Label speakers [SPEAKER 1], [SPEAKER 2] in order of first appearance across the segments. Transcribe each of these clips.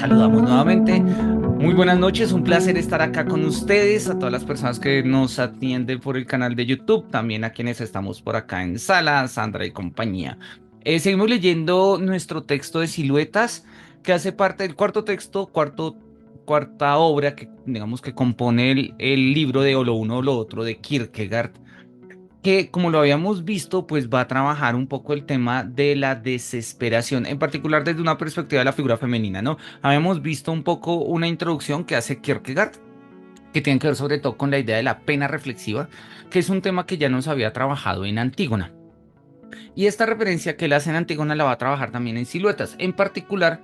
[SPEAKER 1] saludamos nuevamente. Muy buenas noches, un placer estar acá con ustedes, a todas las personas que nos atienden por el canal de YouTube, también a quienes estamos por acá en sala, Sandra y compañía. Seguimos leyendo nuestro texto de siluetas, que hace parte del cuarto texto, cuarta obra que digamos que compone el libro de O lo uno o lo otro de Kierkegaard, que como lo habíamos visto, pues va a trabajar un poco el tema de la desesperación, en particular desde una perspectiva de la figura femenina, ¿no? Habíamos visto un poco una introducción que hace Kierkegaard, que tiene que ver sobre todo con la idea de la pena reflexiva, que es un tema que ya nos había trabajado en Antígona. Y esta referencia que él hace en Antígona la va a trabajar también en Siluetas, en particular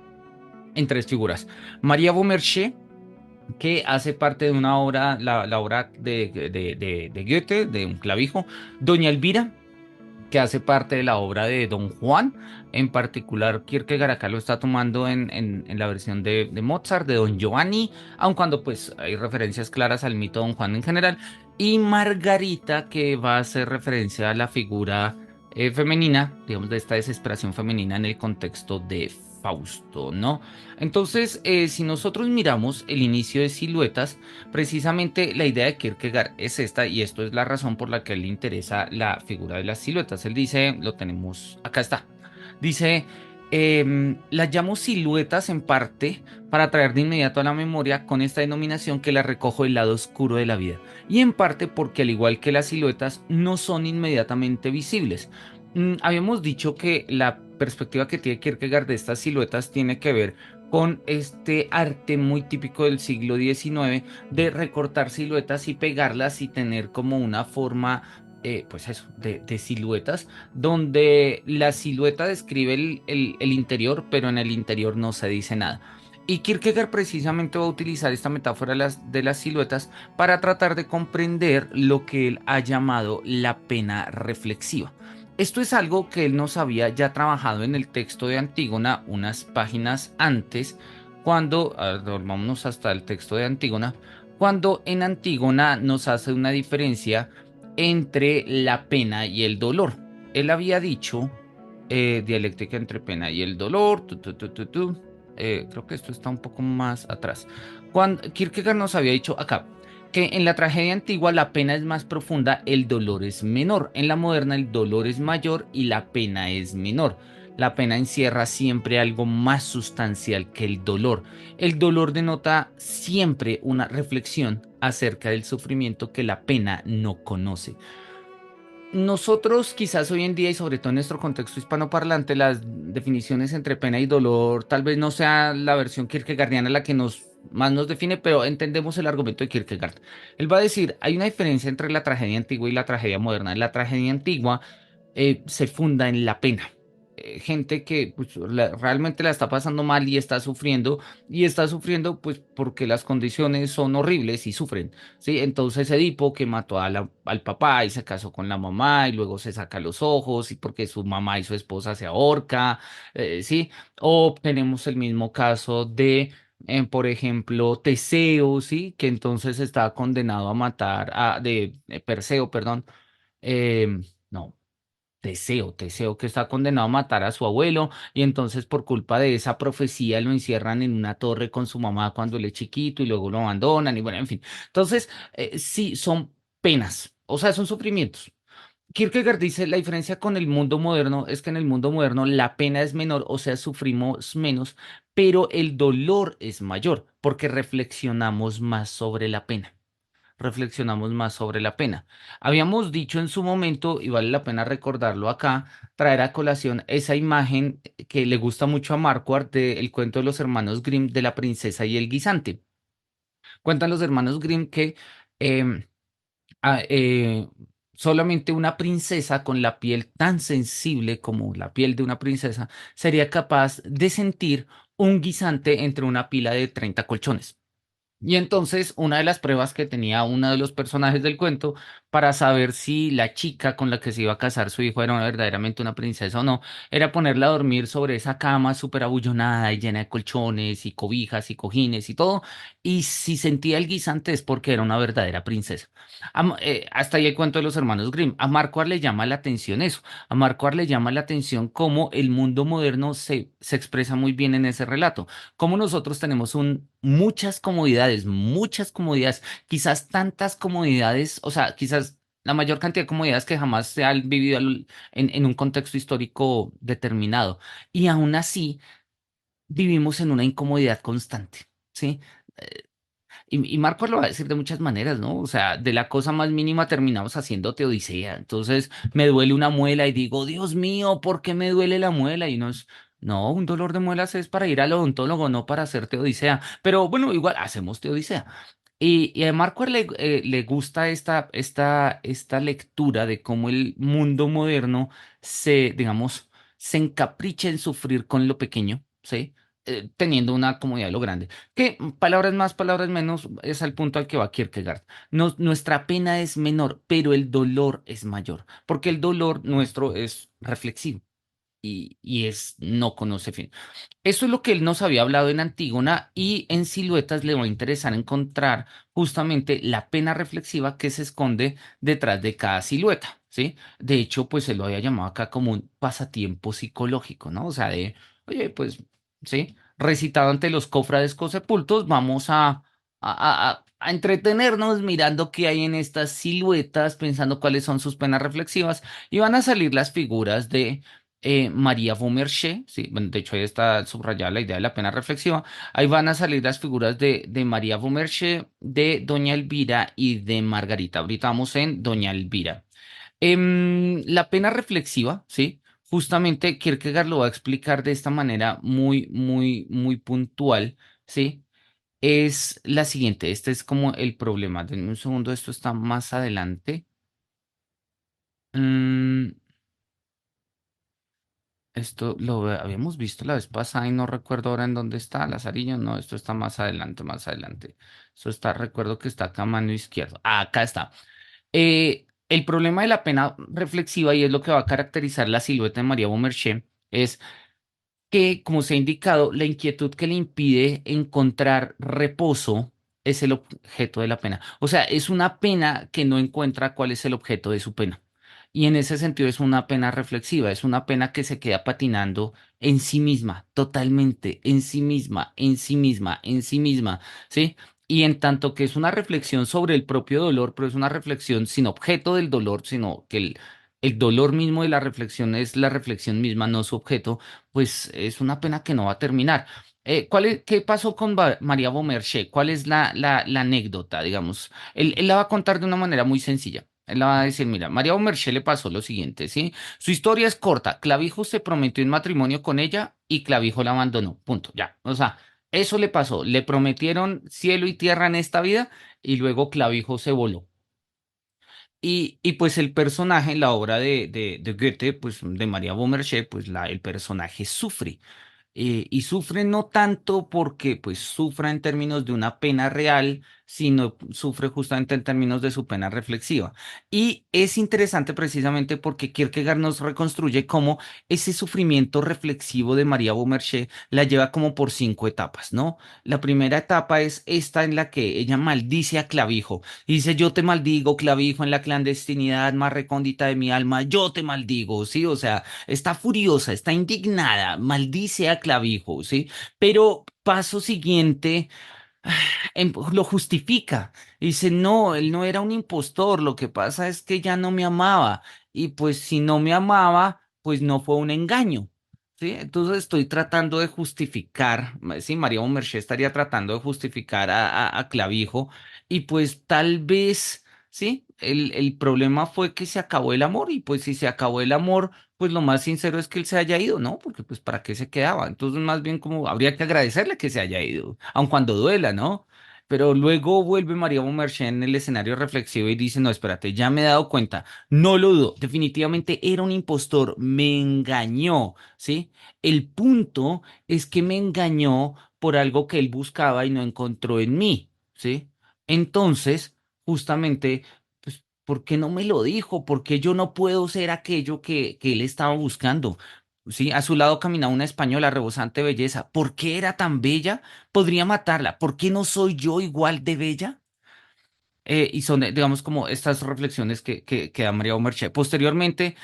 [SPEAKER 1] en tres figuras. María Beaumarchais, que hace parte de una obra, la obra de Goethe, de un clavijo. Doña Elvira, que hace parte de la obra de Don Juan. En particular, Kierkegaard acá lo está tomando en la versión de Mozart, de Don Giovanni, aun cuando pues hay referencias claras al mito de Don Juan en general. Y Margarita, que va a hacer referencia a la figura femenina, digamos, de esta desesperación femenina en el contexto de Fausto, ¿no? Entonces, si nosotros miramos el inicio de Siluetas, precisamente la idea de Kierkegaard es esta, y esto es la razón por la que a él le interesa la figura de las siluetas. Él dice, lo tenemos, acá está, dice, las llamo siluetas en parte para traer de inmediato a la memoria con esta denominación que la recojo del lado oscuro de la vida, y en parte porque al igual que las siluetas no son inmediatamente visibles. Habíamos dicho que la perspectiva que tiene Kierkegaard de estas siluetas tiene que ver con este arte muy típico del siglo XIX de recortar siluetas y pegarlas y tener como una forma, pues eso, de siluetas, donde la silueta describe el interior, pero en el interior no se dice nada. Y Kierkegaard precisamente va a utilizar esta metáfora de las siluetas para tratar de comprender lo que él ha llamado la pena reflexiva. Esto es algo que él nos había ya trabajado en el texto de Antígona unas páginas antes, cuando, vámonos hasta el texto de Antígona, cuando en Antígona nos hace una diferencia entre la pena y el dolor. Él había dicho, dialéctica entre pena y el dolor, creo que esto está un poco más atrás. Cuando Kierkegaard nos había dicho acá que en la tragedia antigua la pena es más profunda, el dolor es menor. En la moderna el dolor es mayor y la pena es menor. La pena encierra siempre algo más sustancial que el dolor. El dolor denota siempre una reflexión acerca del sufrimiento que la pena no conoce. Nosotros quizás hoy en día y sobre todo en nuestro contexto hispanoparlante, las definiciones entre pena y dolor tal vez no sea la versión kierkegaardiana la que más nos define, pero entendemos el argumento de Kierkegaard. Él va a decir, hay una diferencia entre la tragedia antigua y la tragedia moderna. La tragedia antigua se funda en la pena. Gente que pues, realmente la está pasando mal y está sufriendo pues porque las condiciones son horribles y sufren. ¿Sí? Entonces Edipo, que mató al papá y se casó con la mamá y luego se saca los ojos y porque su mamá y su esposa se ahorca, ¿sí? O tenemos el mismo caso de, por ejemplo, Teseo, ¿sí? Que entonces está condenado a matar de Perseo, perdón. No. Teseo que está condenado a matar a su abuelo y entonces por culpa de esa profecía lo encierran en una torre con su mamá cuando él es chiquito y luego lo abandonan y bueno, en fin. Entonces, sí, son penas, o sea, son sufrimientos. Kierkegaard dice, la diferencia con el mundo moderno es que en el mundo moderno la pena es menor, o sea, sufrimos menos, pero el dolor es mayor porque reflexionamos más sobre la pena, reflexionamos más sobre la pena. Habíamos dicho en su momento, y vale la pena recordarlo acá, traer a colación esa imagen que le gusta mucho a Marquardt del cuento de los hermanos Grimm de la princesa y el guisante. Cuentan los hermanos Grimm que em, a- eh, solamente una princesa con la piel tan sensible como la piel de una princesa sería capaz de sentir un guisante entre una pila de 30 colchones. Y entonces, una de las pruebas que tenía uno de los personajes del cuento para saber si la chica con la que se iba a casar su hijo era verdaderamente una princesa o no, era ponerla a dormir sobre esa cama súper abullonada y llena de colchones y cobijas y cojines y todo, y si sentía el guisante es porque era una verdadera princesa. Hasta ahí el cuento de los hermanos Grimm. A Marquardt le llama la atención eso. A Marquardt le llama la atención cómo el mundo moderno se expresa muy bien en ese relato. Cómo nosotros tenemos muchas comodidades, quizás tantas comodidades, o sea, quizás la mayor cantidad de comodidades que jamás se han vivido en un contexto histórico determinado. Y aún así, vivimos en una incomodidad constante. ¿Sí? Y Marco lo va a decir de muchas maneras, ¿no? O sea, de la cosa más mínima terminamos haciéndote odisea. Entonces me duele una muela y digo, Dios mío, ¿por qué me duele la muela? Y no es, no, un dolor de muelas es para ir al odontólogo, no para hacerte odisea. Pero bueno, igual hacemos odisea. Y a Marco le gusta esta lectura de cómo el mundo moderno digamos, se encapricha en sufrir con lo pequeño, ¿sí? Teniendo una comodidad de lo grande. Que palabras más, palabras menos, es al punto al que va Kierkegaard. Nuestra pena es menor, pero el dolor es mayor, porque el dolor nuestro es reflexivo y no conoce fin. Eso es lo que él nos había hablado en Antígona y en Siluetas le va a interesar encontrar justamente la pena reflexiva que se esconde detrás de cada silueta, ¿sí? De hecho, pues él lo había llamado acá como un pasatiempo psicológico, ¿no? O sea, oye, pues, ¿sí? Recitado ante los cofrades cosepultos, vamos a entretenernos mirando qué hay en estas siluetas, pensando cuáles son sus penas reflexivas y van a salir las figuras de María Beaumarchais, sí, bueno, de hecho ahí está subrayada la idea de la pena reflexiva. Ahí van a salir las figuras de María Beaumarchais, de Doña Elvira y de Margarita. Ahorita vamos en Doña Elvira. La pena reflexiva, sí, justamente Kierkegaard lo va a explicar de esta manera muy puntual, sí. Es la siguiente, este es como el problema. Denme un segundo, esto está más adelante. Mm, Esto habíamos visto la vez pasada y no recuerdo ahora en dónde está, Lazarillo. No, esto está más adelante, más adelante. Esto está, recuerdo que está acá a mano izquierda. Ah, acá está. El problema de la pena reflexiva, y es lo que va a caracterizar la silueta de María Beaumarchais, es que, como se ha indicado, la inquietud que le impide encontrar reposo es el objeto de la pena. O sea, es una pena que no encuentra cuál es el objeto de su pena. Y en ese sentido es una pena reflexiva, es una pena que se queda patinando en sí misma, totalmente, en sí misma, en sí misma, en sí misma, ¿sí? Y en tanto que es una reflexión sobre el propio dolor, pero es una reflexión sin objeto del dolor, sino que el dolor mismo de la reflexión es la reflexión misma, no su objeto, pues es una pena que no va a terminar. ¿Qué pasó con María Beaumarchais? ¿Cuál es la anécdota, digamos? Él la va a contar de una manera muy sencilla. Él la va a decir, mira, María Beaumarchais le pasó lo siguiente, ¿sí? Su historia es corta. Clavijo se prometió en matrimonio con ella y Clavijo la abandonó. Punto, ya. O sea, eso le pasó. Le prometieron cielo y tierra en esta vida y luego Clavijo se voló. Y pues el personaje, la obra de Goethe, pues de María Beaumarchais, pues el personaje sufre y sufre no tanto porque pues sufra en términos de una pena real, sino sufre justamente en términos de su pena reflexiva. Y es interesante precisamente porque Kierkegaard nos reconstruye cómo ese sufrimiento reflexivo de María Beaumarchais la lleva como por 5 etapas, ¿no? La primera etapa es esta en la que ella maldice a Clavijo. Dice, yo te maldigo, Clavijo, en la clandestinidad más recóndita de mi alma, yo te maldigo, ¿sí? O sea, está furiosa, está indignada, maldice a Clavijo, ¿sí? Pero paso siguiente, lo justifica. Dice, no, él no era un impostor, lo que pasa es que ya no me amaba. Y pues si no me amaba, pues no fue un engaño. ¿Sí? Entonces estoy tratando de justificar, sí, María Beaumarchais estaría tratando de justificar a Clavijo y pues tal vez, sí, el problema fue que se acabó el amor y pues si se acabó el amor, pues lo más sincero es que él se haya ido, ¿no? Porque pues para qué se quedaba. Entonces más bien como habría que agradecerle que se haya ido, aun cuando duela, ¿no? Pero luego vuelve María Beaumarchais en el escenario reflexivo y dice, no, espérate, ya me he dado cuenta, no lo dudo, definitivamente era un impostor, me engañó, ¿sí? El punto es que me engañó por algo que él buscaba y no encontró en mí, ¿sí? Entonces, justamente, pues ¿por qué no me lo dijo? ¿Por qué yo no puedo ser aquello que él estaba buscando? Sí, a su lado caminaba una española rebosante belleza. ¿Por qué era tan bella? Podría matarla. ¿Por qué no soy yo igual de bella? Y son, digamos, como estas reflexiones que da María Omerche. Posteriormente,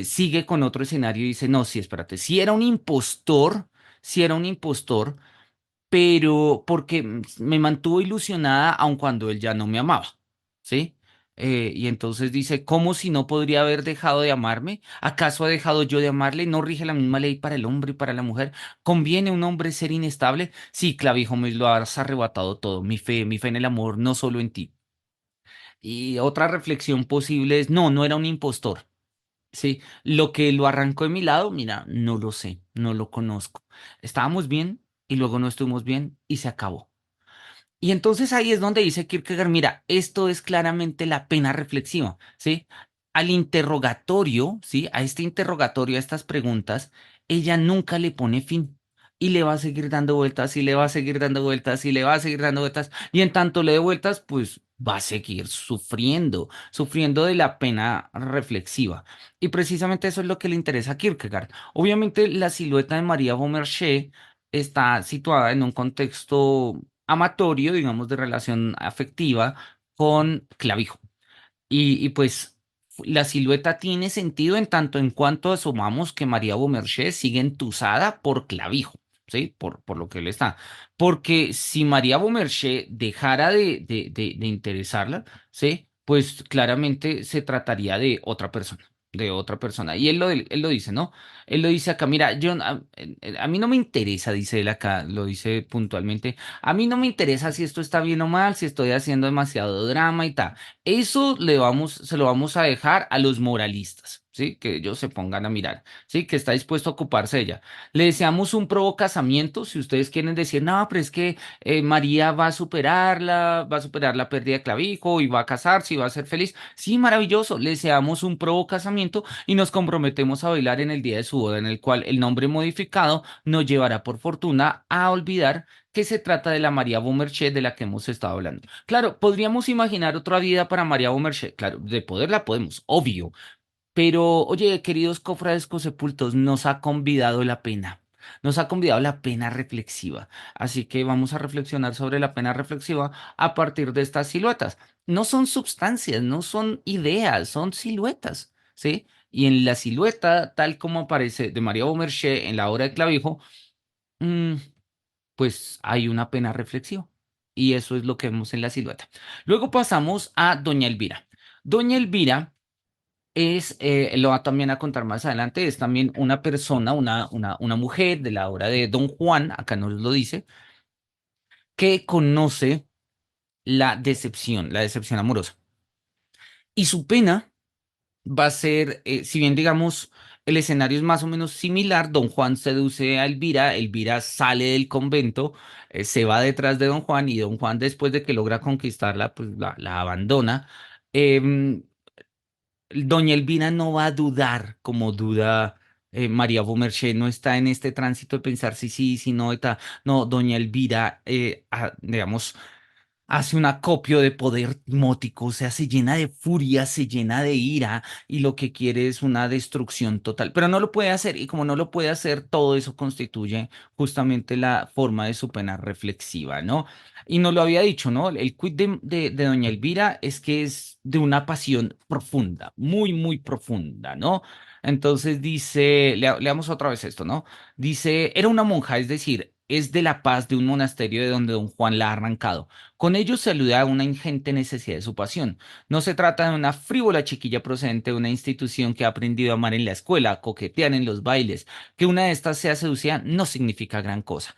[SPEAKER 1] sigue con otro escenario y dice, no, sí, espérate, si era un impostor, si era un impostor, pero porque me mantuvo ilusionada aun cuando él ya no me amaba, ¿sí? Y entonces dice, ¿cómo si no podría haber dejado de amarme? ¿Acaso ha dejado yo de amarle? ¿No rige la misma ley para el hombre y para la mujer? ¿Conviene un hombre ser inestable? Sí, clavijo, me lo has arrebatado todo, mi fe en el amor, no solo en ti. Y otra reflexión posible es, no, no era un impostor. Sí, lo que lo arrancó de mi lado, mira, no lo sé, no lo conozco. Estábamos bien y luego no estuvimos bien y se acabó. Y entonces ahí es donde dice Kierkegaard, mira, esto es claramente la pena reflexiva, ¿sí? Al interrogatorio, ¿sí? A este interrogatorio, a estas preguntas, ella nunca le pone fin. Y le va a seguir dando vueltas, y le va a seguir dando vueltas, y le va a seguir dando vueltas. Y en tanto le dé vueltas, pues va a seguir sufriendo, sufriendo de la pena reflexiva. Y precisamente eso es lo que le interesa a Kierkegaard. Obviamente, la silueta de María Beaumarchais está situada en un contexto amatorio, digamos, de relación afectiva con clavijo. Pues la silueta tiene sentido en tanto en cuanto asumamos que María Beaumarchais sigue entusada por clavijo, ¿sí? Por lo que él está. Porque si María Beaumarchais dejara de interesarla, ¿sí? Pues claramente se trataría de otra persona. De otra persona. Y él lo dice, ¿no? Él lo dice acá, mira, a mí no me interesa, dice él acá, lo dice puntualmente, a mí no me interesa si esto está bien o mal, si estoy haciendo demasiado drama y tal. Eso se lo vamos a dejar a los moralistas, ¿sí? Que ellos se pongan a mirar, ¿sí? Que está dispuesto a ocuparse de ella. Le deseamos un probo casamiento, si ustedes quieren decir, no, pero es que María va a superar la pérdida de clavijo y va a casarse y va a ser feliz. Sí, maravilloso. Le deseamos un probo casamiento y nos comprometemos a bailar en el día de su boda, en el cual el nombre modificado nos llevará por fortuna a olvidar que se trata de la María Beaumarchais de la que hemos estado hablando. Claro, podríamos imaginar otra vida para María Beaumarchais. Claro, de poder la podemos, obvio. Pero, oye, queridos cofrades cosepultos, nos ha convidado la pena. Nos ha convidado la pena reflexiva. Así que vamos a reflexionar sobre la pena reflexiva a partir de estas siluetas. No son sustancias, no son ideas, son siluetas, ¿sí? Y en la silueta, tal como aparece de María Beaumarchais en la obra de Clavijo, mm, pues hay una pena reflexiva. Y eso es lo que vemos en la silueta. Luego pasamos a Doña Elvira. Doña Elvira lo va también a contar más adelante, es también una persona, una mujer de la obra de Don Juan, acá nos lo dice, que conoce la decepción amorosa. Y su pena va a ser, si bien digamos, el escenario es más o menos similar, Don Juan seduce a Elvira, Elvira sale del convento, se va detrás de Don Juan y Don Juan después de que logra conquistarla, pues la abandona. Em, Doña Elvira no va a dudar como duda María Beaumarchais, no está en este tránsito de pensar si sí, si no, no, Doña Elvira, digamos, hace un acopio de poder timótico, o sea, se llena de furia, se llena de ira y lo que quiere es una destrucción total, pero no lo puede hacer y como no lo puede hacer, todo eso constituye justamente la forma de su pena reflexiva, ¿no? Y nos lo había dicho, ¿no? El quid de Doña Elvira es que es de una pasión profunda, muy, muy profunda, ¿no? Entonces dice, leamos otra vez esto, ¿no? Dice, era una monja, es decir, es de la paz de un monasterio de donde don Juan la ha arrancado. Con ello se alude a una ingente necesidad de su pasión. No se trata de una frívola chiquilla procedente de una institución que ha aprendido a amar en la escuela, a coquetear en los bailes. Que una de estas sea seducida no significa gran cosa.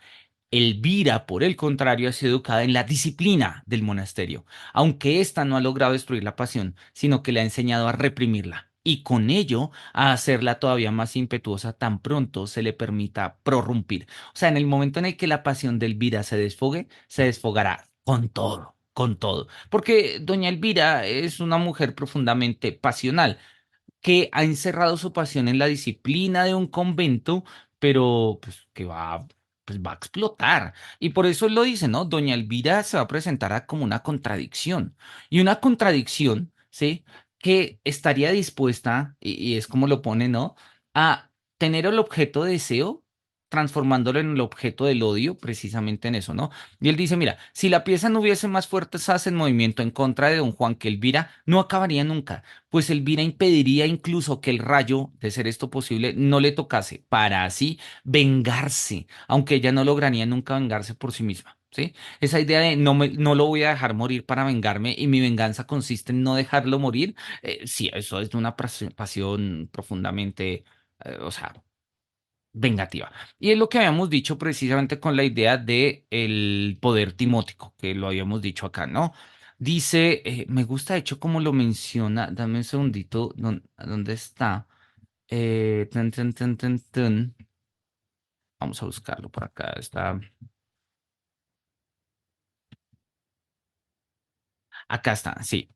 [SPEAKER 1] Elvira, por el contrario, ha sido educada en la disciplina del monasterio, aunque ésta no ha logrado destruir la pasión, sino que le ha enseñado a reprimirla. Y con ello a hacerla todavía más impetuosa tan pronto se le permita prorrumpir. O sea, en el momento en el que la pasión de Elvira se desfogue, se desfogará con todo, con todo. Porque doña Elvira es una mujer profundamente pasional que ha encerrado su pasión en la disciplina de un convento, pero pues que pues va a explotar. Y por eso él lo dice, ¿no? Doña Elvira se va a presentar como una contradicción. Y una contradicción, ¿sí? que estaría dispuesta, y es como lo pone, ¿no? A tener el objeto de deseo, transformándolo en el objeto del odio, precisamente en eso, ¿no? Y él dice, mira, si la pieza no hubiese más fuerzas en movimiento en contra de don Juan que Elvira, no acabaría nunca, pues Elvira impediría incluso que el rayo, de ser esto posible, no le tocase, para así vengarse, aunque ella no lograría nunca vengarse por sí misma. ¿Sí? Esa idea de no lo voy a dejar morir para vengarme y mi venganza consiste en no dejarlo morir, sí, eso es de una pasión profundamente, o sea, vengativa. Y es lo que habíamos dicho precisamente con la idea de el poder timótico, que lo habíamos dicho acá, ¿no? Dice, me gusta de hecho como lo menciona, dame un segundito, ¿dónde está? Tun, tun, tun, tun, tun. Vamos a buscarlo por acá, está. Acá está, sí.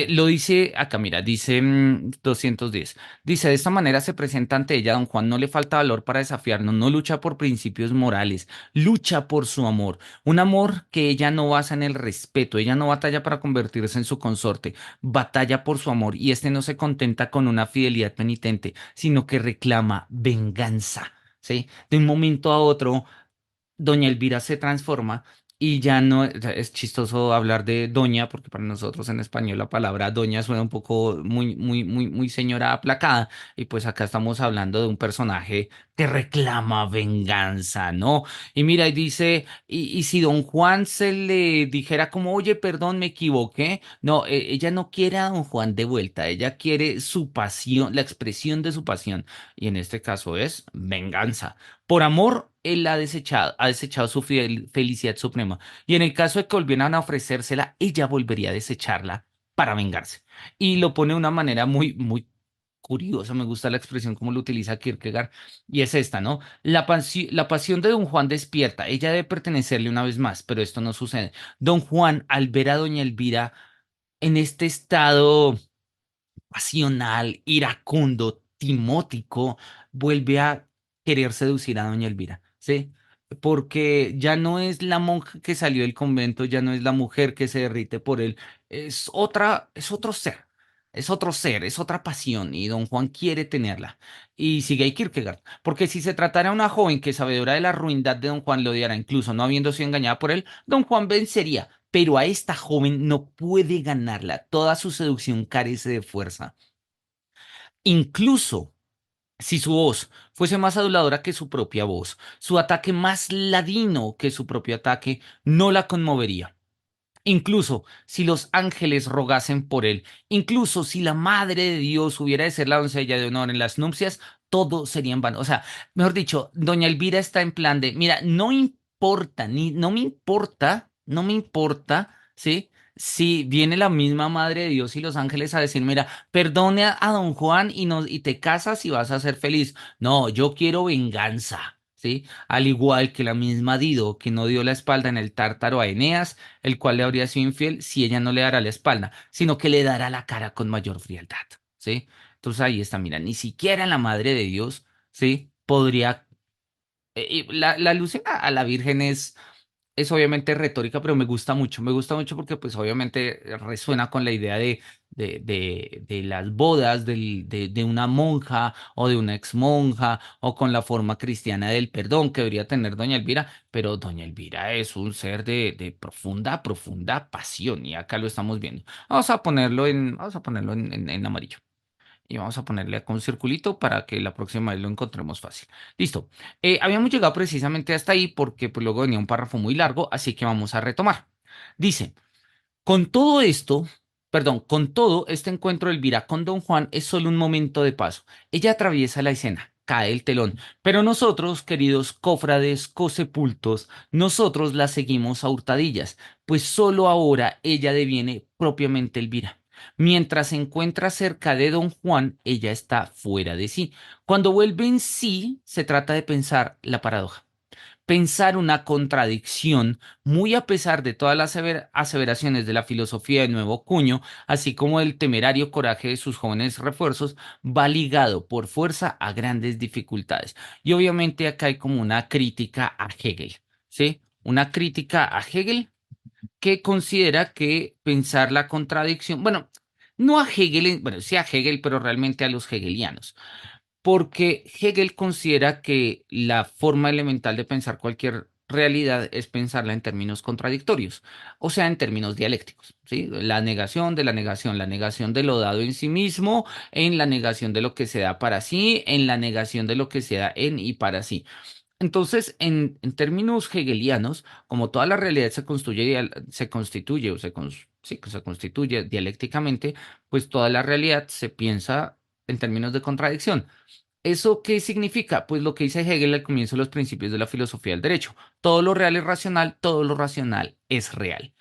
[SPEAKER 1] Lo dice acá, mira, dice 210. Dice, de esta manera se presenta ante ella, don Juan no le falta valor para desafiarnos, no lucha por principios morales, lucha por su amor. Un amor que ella no basa en el respeto, ella no batalla para convertirse en su consorte, batalla por su amor y este no se contenta con una fidelidad penitente, sino que reclama venganza, ¿sí? De un momento a otro doña Elvira se transforma y ya no o sea, es chistoso hablar de doña, porque para nosotros en español la palabra doña suena un poco muy señora aplacada, y pues acá estamos hablando de un personaje que reclama venganza, ¿no? Y mira, y dice, y si don Juan se le dijera como, oye, perdón, me equivoqué, no, ella no quiere a don Juan de vuelta, ella quiere su pasión, la expresión de su pasión, y en este caso es venganza. Por amor, él ha desechado su felicidad suprema. Y en el caso de que volvieran a ofrecérsela, ella volvería a desecharla para vengarse. Y lo pone de una manera muy curiosa. Me gusta la expresión como lo utiliza Kierkegaard. Y es esta, ¿no? La pasión de don Juan despierta. Ella debe pertenecerle una vez más, pero esto no sucede. Don Juan, al ver a doña Elvira en este estado pasional, iracundo, timótico, vuelve a querer seducir a doña Elvira, ¿sí? Porque ya no es la monja que salió del convento, ya no es la mujer que se derrite por él, es otro ser. Es otro ser, es otra pasión y don Juan quiere tenerla. Y sigue ahí Kierkegaard, porque si se tratara de una joven que sabedora de la ruindad de don Juan lo odiara, incluso no habiendo sido engañada por él, don Juan vencería, pero a esta joven no puede ganarla. Toda su seducción carece de fuerza. Incluso si su voz fuese más aduladora que su propia voz, su ataque más ladino que su propio ataque, no la conmovería. Incluso si los ángeles rogasen por él, incluso si la Madre de Dios hubiera de ser la doncella de honor en las nupcias, todo sería en vano. O sea, mejor dicho, doña Elvira está en plan de, mira, no importa, no me importa, ¿sí? Si viene la misma Madre de Dios y los ángeles a decir, mira, perdone a don Juan y te casas y vas a ser feliz. No, yo quiero venganza, ¿sí? Al igual que la misma Dido, que no dio la espalda en el tártaro a Eneas, el cual le habría sido infiel si ella no le dará la espalda, sino que le dará la cara con mayor frialdad, ¿sí? Entonces ahí está, mira, ni siquiera la Madre de Dios, ¿sí? Podría... la alusión a la Virgen es obviamente retórica, pero me gusta mucho porque pues obviamente resuena con la idea de las bodas de una monja o de una ex monja o con la forma cristiana del perdón que debería tener doña Elvira, pero doña Elvira es un ser de profunda pasión y acá lo estamos viendo. Vamos a ponerlo en amarillo. Y vamos a ponerle acá un circulito para que la próxima vez lo encontremos fácil. Listo. Habíamos llegado precisamente hasta ahí porque pues, luego venía un párrafo muy largo, así que vamos a retomar. Dice, con todo esto, perdón, con todo este encuentro de Elvira con Don Juan es solo un momento de paso. Ella atraviesa la escena, cae el telón, pero nosotros, queridos cofrades cosepultos, nosotros la seguimos a hurtadillas, pues solo ahora ella deviene propiamente Elvira. Mientras se encuentra cerca de Don Juan, ella está fuera de sí. Cuando vuelve en sí, se trata de pensar la paradoja, pensar una contradicción, muy a pesar de todas las aseveraciones de la filosofía de nuevo cuño, así como el temerario coraje de sus jóvenes refuerzos, va ligado por fuerza a grandes dificultades. Y obviamente acá hay como una crítica a Hegel, ¿sí? Una crítica a Hegel que considera que pensar la contradicción, bueno, no a Hegel, bueno, sí a Hegel, pero realmente a los hegelianos, porque Hegel considera que la forma elemental de pensar cualquier realidad es pensarla en términos contradictorios, o sea, en términos dialécticos, ¿sí? La negación de lo dado en sí mismo, en la negación de lo que se da para sí, en la negación de lo que se da en y para sí. Entonces, en términos hegelianos, como toda la realidad se construye, se constituye o sí, que se constituye dialécticamente, pues toda la realidad se piensa en términos de contradicción. ¿Eso qué significa? Pues lo que dice Hegel al comienzo de los principios de la filosofía del derecho. Todo lo real es racional, todo lo racional es real.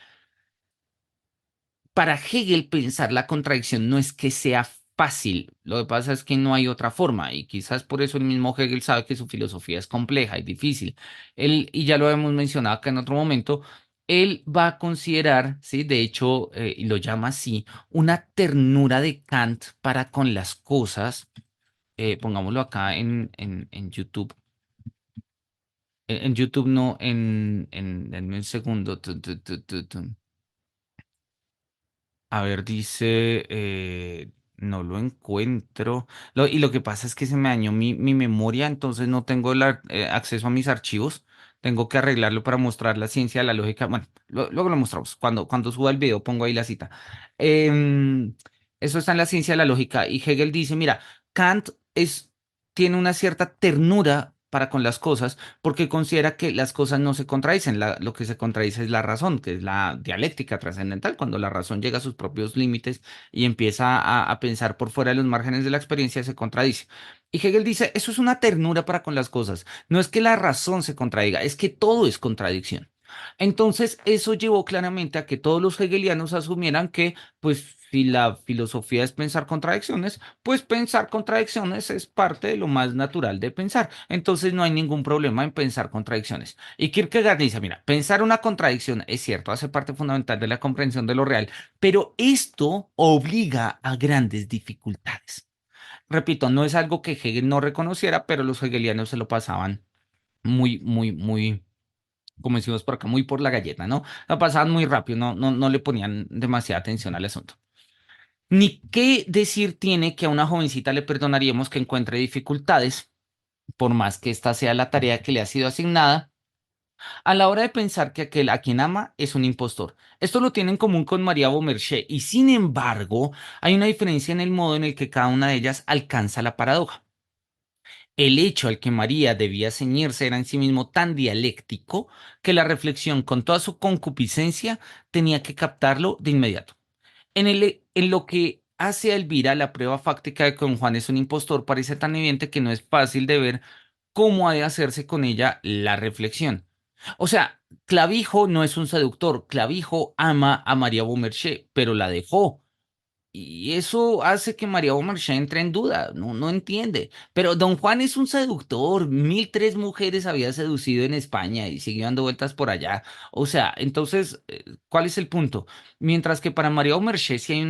[SPEAKER 1] Para Hegel pensar la contradicción no es que sea fácil, lo que pasa es que no hay otra forma y quizás por eso el mismo Hegel sabe que su filosofía es compleja y difícil. Él, y ya lo hemos mencionado acá en otro momento, él va a considerar, sí, de hecho, y lo llama así, una ternura de Kant para con las cosas. Pongámoslo acá en YouTube. En YouTube no, denme un segundo. A ver, dice, no lo encuentro. Y lo que pasa es que se me dañó mi memoria, entonces no tengo acceso a mis archivos. Tengo que arreglarlo para mostrar la ciencia de la lógica. Bueno, luego lo mostramos. Cuando suba el video pongo ahí la cita. Em, Eso está en la ciencia de la lógica. Y Hegel dice, mira, Kant tiene una cierta ternura para con las cosas porque considera que las cosas no se contradicen. Lo que se contradice es la razón, que es la dialéctica trascendental, cuando la razón llega a sus propios límites y empieza a pensar por fuera de los márgenes de la experiencia, se contradice. Y Hegel dice, eso es una ternura para con las cosas. No es que la razón se contradiga, es que todo es contradicción. Entonces, eso llevó claramente a que todos los hegelianos asumieran que, pues, si la filosofía es pensar contradicciones, pues pensar contradicciones es parte de lo más natural de pensar. Entonces no hay ningún problema en pensar contradicciones. Y Kierkegaard dice, mira, pensar una contradicción es cierto, hace parte fundamental de la comprensión de lo real, pero esto obliga a grandes dificultades. Repito, no es algo que Hegel no reconociera, pero los hegelianos se lo pasaban muy, como decimos por acá, muy por la galleta, ¿no? Lo pasaban muy rápido, no le ponían demasiada atención al asunto. Ni qué decir tiene que a una jovencita le perdonaríamos que encuentre dificultades, por más que esta sea la tarea que le ha sido asignada, a la hora de pensar que aquel a quien ama es un impostor. Esto lo tiene en común con María Beaumarchais y sin embargo hay una diferencia en el modo en el que cada una de ellas alcanza la paradoja. El hecho al que María debía ceñirse era en sí mismo tan dialéctico que la reflexión con toda su concupiscencia tenía que captarlo de inmediato. En lo que hace a Elvira, la prueba fáctica de que don Juan es un impostor parece tan evidente que no es fácil de ver cómo ha de hacerse con ella la reflexión. O sea, Clavijo no es un seductor, Clavijo ama a María Beaumarchais, pero la dejó. Y eso hace que María Beaumarchais entre en duda, no entiende. Pero Don Juan es un seductor, 1003 mujeres había seducido en España y siguió dando vueltas por allá. O sea, entonces, ¿cuál es el punto? Mientras que para María Beaumarchais sí hay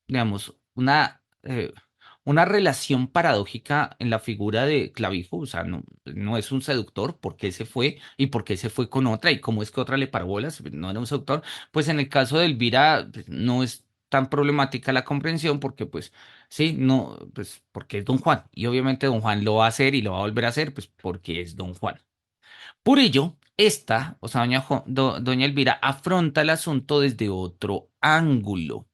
[SPEAKER 1] digamos, una relación paradójica en la figura de Clavijo, o sea, no es un seductor, ¿por qué se fue? ¿Y por qué se fue con otra? ¿Y cómo es que otra le paró bolas? No era un seductor. Pues en el caso de Elvira, pues, no es tan problemática la comprensión porque pues sí, no, pues porque es Don Juan y obviamente Don Juan lo va a hacer y lo va a volver a hacer pues porque es Don Juan. Por ello, esta, o sea, doña Elvira afronta el asunto desde otro ángulo.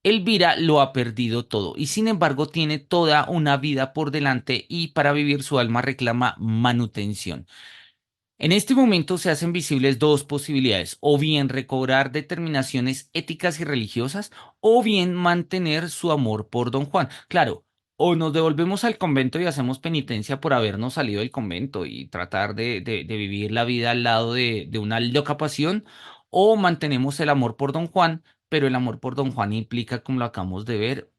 [SPEAKER 1] Elvira lo ha perdido todo y sin embargo tiene toda una vida por delante y para vivir su alma reclama manutención. En este momento se hacen visibles dos posibilidades, o bien recobrar determinaciones éticas y religiosas, o bien mantener su amor por don Juan. Claro, o nos devolvemos al convento y hacemos penitencia por habernos salido del convento y tratar de vivir la vida al lado de una loca pasión, o mantenemos el amor por don Juan, pero el amor por don Juan implica, como lo acabamos de ver,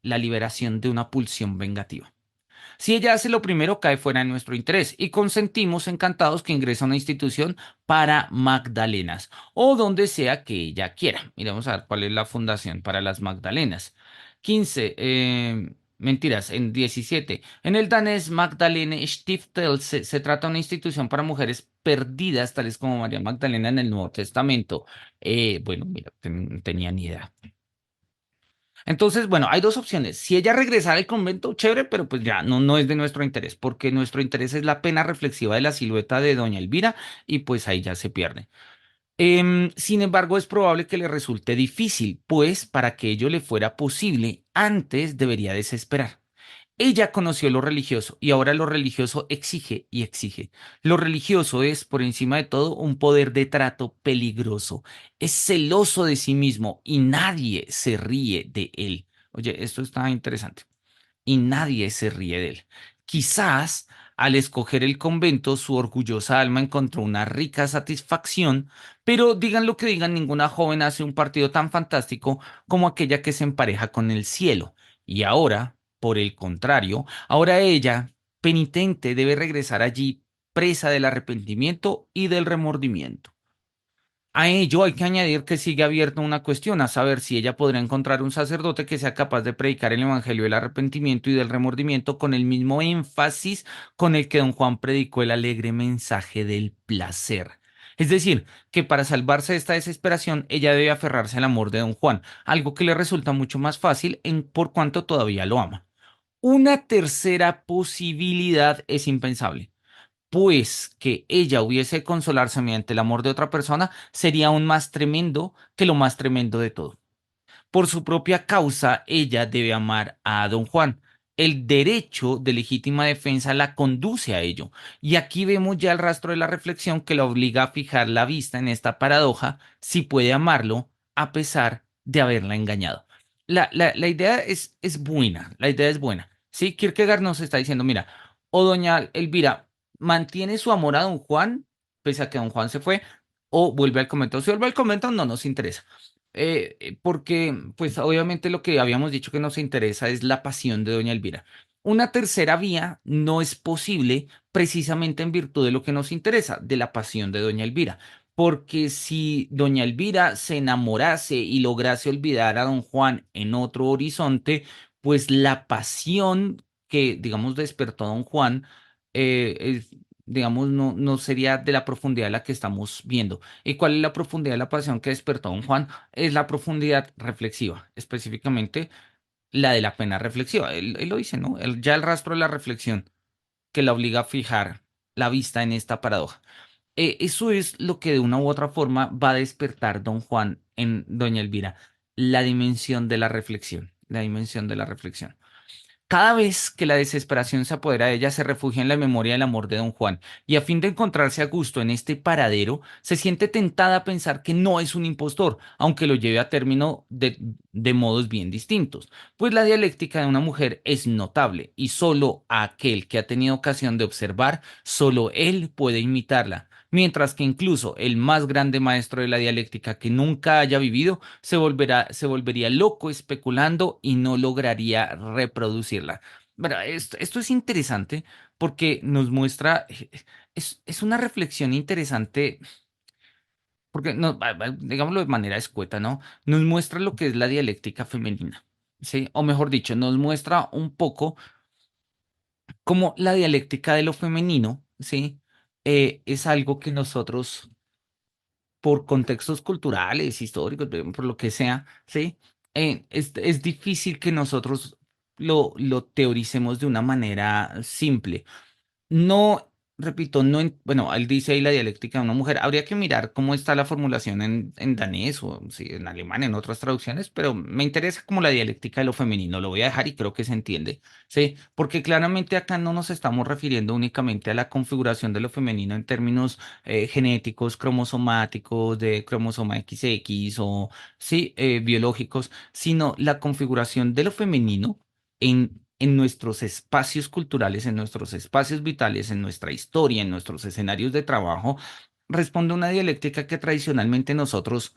[SPEAKER 1] la liberación de una pulsión vengativa. Si ella hace lo primero, cae fuera de nuestro interés y consentimos encantados que ingrese a una institución para Magdalenas o donde sea que ella quiera. Miremos a ver cuál es la fundación para las Magdalenas. 15, mentiras, en 17. En el danés Magdalene Stiftel se trata de una institución para mujeres perdidas, tales como María Magdalena en el Nuevo Testamento. Bueno, mira, tenía ni idea. Entonces, bueno, hay dos opciones. Si ella regresara al convento, chévere, pero pues ya no es de nuestro interés, porque nuestro interés es la pena reflexiva de la silueta de doña Elvira y pues ahí ya se pierde. Sin embargo, es probable que le resulte difícil, pues para que ello le fuera posible, antes debería desesperar. Ella conoció lo religioso y ahora lo religioso exige y exige. Lo religioso es, por encima de todo, un poder de trato peligroso. Es celoso de sí mismo y nadie se ríe de él. Oye, esto está interesante y nadie se ríe de él. Quizás al escoger el convento, su orgullosa alma encontró una rica satisfacción, pero digan lo que digan, ninguna joven hace un partido tan fantástico como aquella que se empareja con el cielo. Y ahora, por el contrario, ahora ella, penitente, debe regresar allí, presa del arrepentimiento y del remordimiento. A ello hay que añadir que sigue abierta una cuestión, a saber si ella podrá encontrar un sacerdote que sea capaz de predicar el evangelio del arrepentimiento y del remordimiento con el mismo énfasis con el que don Juan predicó el alegre mensaje del placer. Es decir, que para salvarse de esta desesperación, ella debe aferrarse al amor de don Juan, algo que le resulta mucho más fácil por cuanto todavía lo ama. Una tercera posibilidad es impensable, pues que ella hubiese de consolarse mediante el amor de otra persona sería aún más tremendo que lo más tremendo de todo. Por su propia causa, ella debe amar a don Juan. El derecho de legítima defensa la conduce a ello. Y aquí vemos ya el rastro de la reflexión que la obliga a fijar la vista en esta paradoja, si puede amarlo a pesar de haberla engañado. La idea es buena, la idea es buena. Sí, Kierkegaard nos está diciendo, mira, o doña Elvira mantiene su amor a don Juan, pese a que don Juan se fue, o vuelve al convento. Si vuelve al convento, no nos interesa. Porque, pues obviamente lo que habíamos dicho que nos interesa es la pasión de doña Elvira. Una tercera vía no es posible precisamente en virtud de lo que nos interesa, de la pasión de doña Elvira. Porque si doña Elvira se enamorase y lograse olvidar a don Juan en otro horizonte, pues la pasión que, digamos, despertó a don Juan, digamos, no sería de la profundidad de la que estamos viendo. ¿Y cuál es la profundidad de la pasión que despertó don Juan? Es la profundidad reflexiva, específicamente la de la pena reflexiva. Él lo dice, ¿no? Ya el rastro de la reflexión que la obliga a fijar la vista en esta paradoja. Eso es lo que de una u otra forma va a despertar don Juan en doña Elvira, la dimensión de la reflexión, la dimensión de la reflexión. Cada vez que la desesperación se apodera de ella, se refugia en la memoria del amor de don Juan, y a fin de encontrarse a gusto en este paradero, se siente tentada a pensar que no es un impostor, aunque lo lleve a término de modos bien distintos, pues la dialéctica de una mujer es notable, y solo aquel que ha tenido ocasión de observar, solo él puede imitarla. Mientras que incluso el más grande maestro de la dialéctica que nunca haya vivido se volvería loco especulando y no lograría reproducirla. Bueno, esto es interesante porque nos muestra, es una reflexión interesante, porque digámoslo de manera escueta, ¿no? Nos muestra lo que es la dialéctica femenina, ¿sí? O mejor dicho, nos muestra un poco cómo la dialéctica de lo femenino, ¿sí? Es algo que nosotros por contextos culturales, históricos, por lo que sea, ¿sí? Es difícil que nosotros lo teoricemos de una manera simple. No, repito, bueno, él dice ahí la dialéctica de una mujer. Habría que mirar cómo está la formulación en danés o sí, en alemán, en otras traducciones, pero me interesa como la dialéctica de lo femenino. Lo voy a dejar y creo que se entiende, ¿sí? Porque claramente acá no nos estamos refiriendo únicamente a la configuración de lo femenino en términos genéticos, cromosomáticos, de cromosoma XX o, sí, biológicos, sino la configuración de lo femenino en nuestros espacios culturales, en nuestros espacios vitales, en nuestra historia, en nuestros escenarios de trabajo, responde a una dialéctica que tradicionalmente nosotros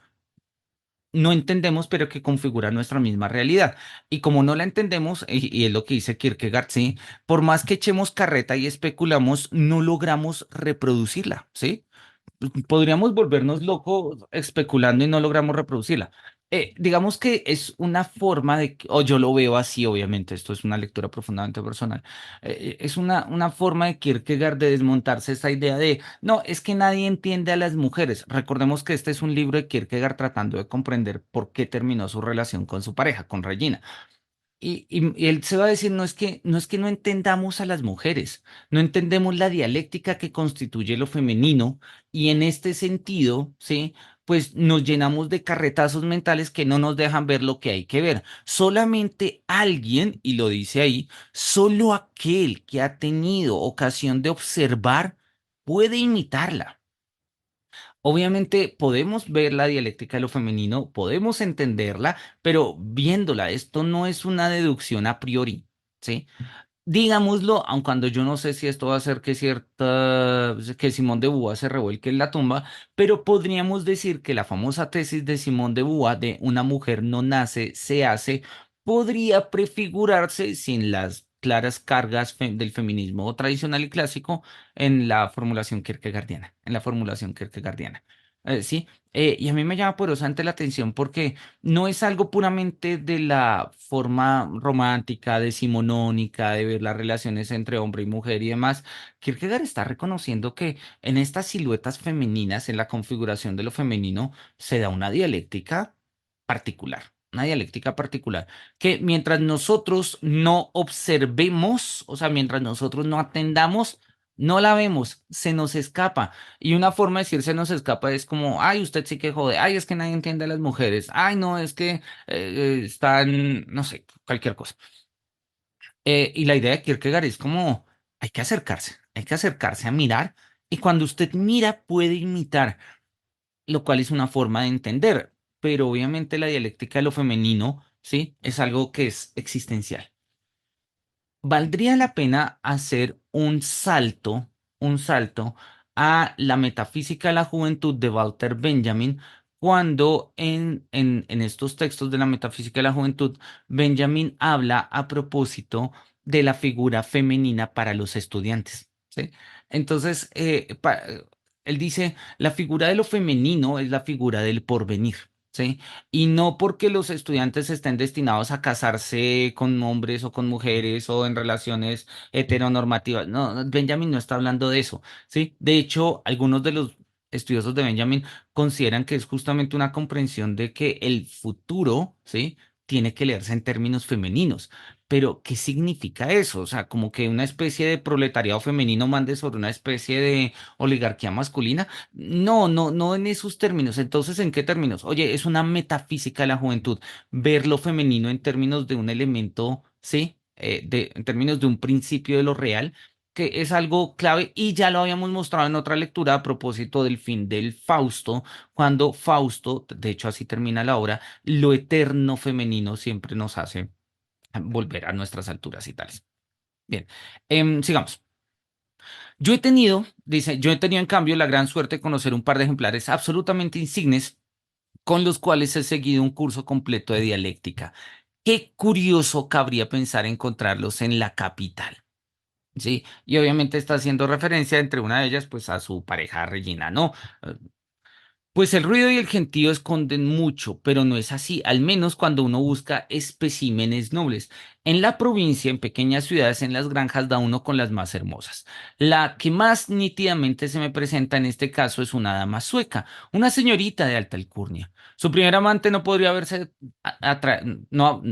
[SPEAKER 1] no entendemos, pero que configura nuestra misma realidad. Y como no la entendemos, y es lo que dice Kierkegaard, ¿sí? Por más que echemos carreta y especulamos, no logramos reproducirla, ¿sí? Podríamos volvernos locos especulando y no logramos reproducirla. Digamos que es una forma de, o yo lo veo así, obviamente, esto es una lectura profundamente personal, es una forma de Kierkegaard de desmontarse esta idea de, no, es que nadie entiende a las mujeres. Recordemos que este es un libro de Kierkegaard tratando de comprender por qué terminó su relación con su pareja, con Regina. Y él se va a decir, no es que no entendamos a las mujeres, no entendemos la dialéctica que constituye lo femenino y en este sentido, ¿sí? Pues nos llenamos de carretazos mentales que no nos dejan ver lo que hay que ver. Solamente alguien, y lo dice ahí, solo aquel que ha tenido ocasión de observar puede imitarla. Obviamente podemos ver la dialéctica de lo femenino, podemos entenderla, pero viéndola, esto no es una deducción a priori, ¿sí? Digámoslo, aun cuando yo no sé si esto va a hacer que Simón de Beauvoir se revuelque en la tumba, pero podríamos decir que la famosa tesis de Simón de Beauvoir de una mujer no nace, se hace, podría prefigurarse sin las claras cargas del feminismo tradicional y clásico en la formulación kierkegaardiana, en la formulación kierkegaardiana. Sí, y a mí me llama poderosamente la atención porque no es algo puramente de la forma romántica, decimonónica, de ver las relaciones entre hombre y mujer y demás. Kierkegaard está reconociendo que en estas siluetas femeninas, en la configuración de lo femenino, se da una dialéctica particular, que mientras nosotros no observemos, o sea, mientras nosotros no atendamos, no la vemos, se nos escapa. Y una forma de decir se nos escapa es como, ay, usted sí que jode, ay, es que nadie entiende a las mujeres, ay, no, es que están, no sé, cualquier cosa. Y la idea de Kierkegaard es como, hay que acercarse a mirar, y cuando usted mira puede imitar, lo cual es una forma de entender, pero obviamente la dialéctica de lo femenino, ¿sí? Es algo que es existencial. Valdría la pena hacer un salto a la metafísica de la juventud de Walter Benjamin, cuando en estos textos de la metafísica de la juventud, Benjamin habla a propósito de la figura femenina para los estudiantes, ¿sí? Entonces, él dice, la figura de lo femenino es la figura del porvenir. ¿Sí? Y no porque los estudiantes estén destinados a casarse con hombres o con mujeres o en relaciones heteronormativas. No, Benjamin no está hablando de eso, ¿sí? De hecho, algunos de los estudiosos de Benjamin consideran que es justamente una comprensión de que el futuro, ¿sí? Tiene que leerse en términos femeninos. Pero, ¿qué significa eso? O sea, como que una especie de proletariado femenino mande sobre una especie de oligarquía masculina. No, no, no en esos términos. Entonces, ¿en qué términos? Oye, es una metafísica de la juventud, ver lo femenino en términos de un elemento, ¿sí? En términos de un principio de lo real, que es algo clave y ya lo habíamos mostrado en otra lectura a propósito del fin del Fausto, cuando Fausto, de hecho así termina la obra, lo eterno femenino siempre nos hace volver a nuestras alturas y tales. Bien, sigamos. Yo he tenido en cambio la gran suerte de conocer un par de ejemplares absolutamente insignes con los cuales he seguido un curso completo de dialéctica. Qué curioso cabría pensar encontrarlos en la capital. Sí, y obviamente está haciendo referencia entre una de ellas, pues a su pareja Regina, ¿no? Pues el ruido y el gentío esconden mucho, pero no es así, al menos cuando uno busca especímenes nobles. En la provincia, en pequeñas ciudades, en las granjas, da uno con las más hermosas. La que más nítidamente se me presenta en este caso es una dama sueca, una señorita de alta alcurnia. Su primer amante no podría haberse no,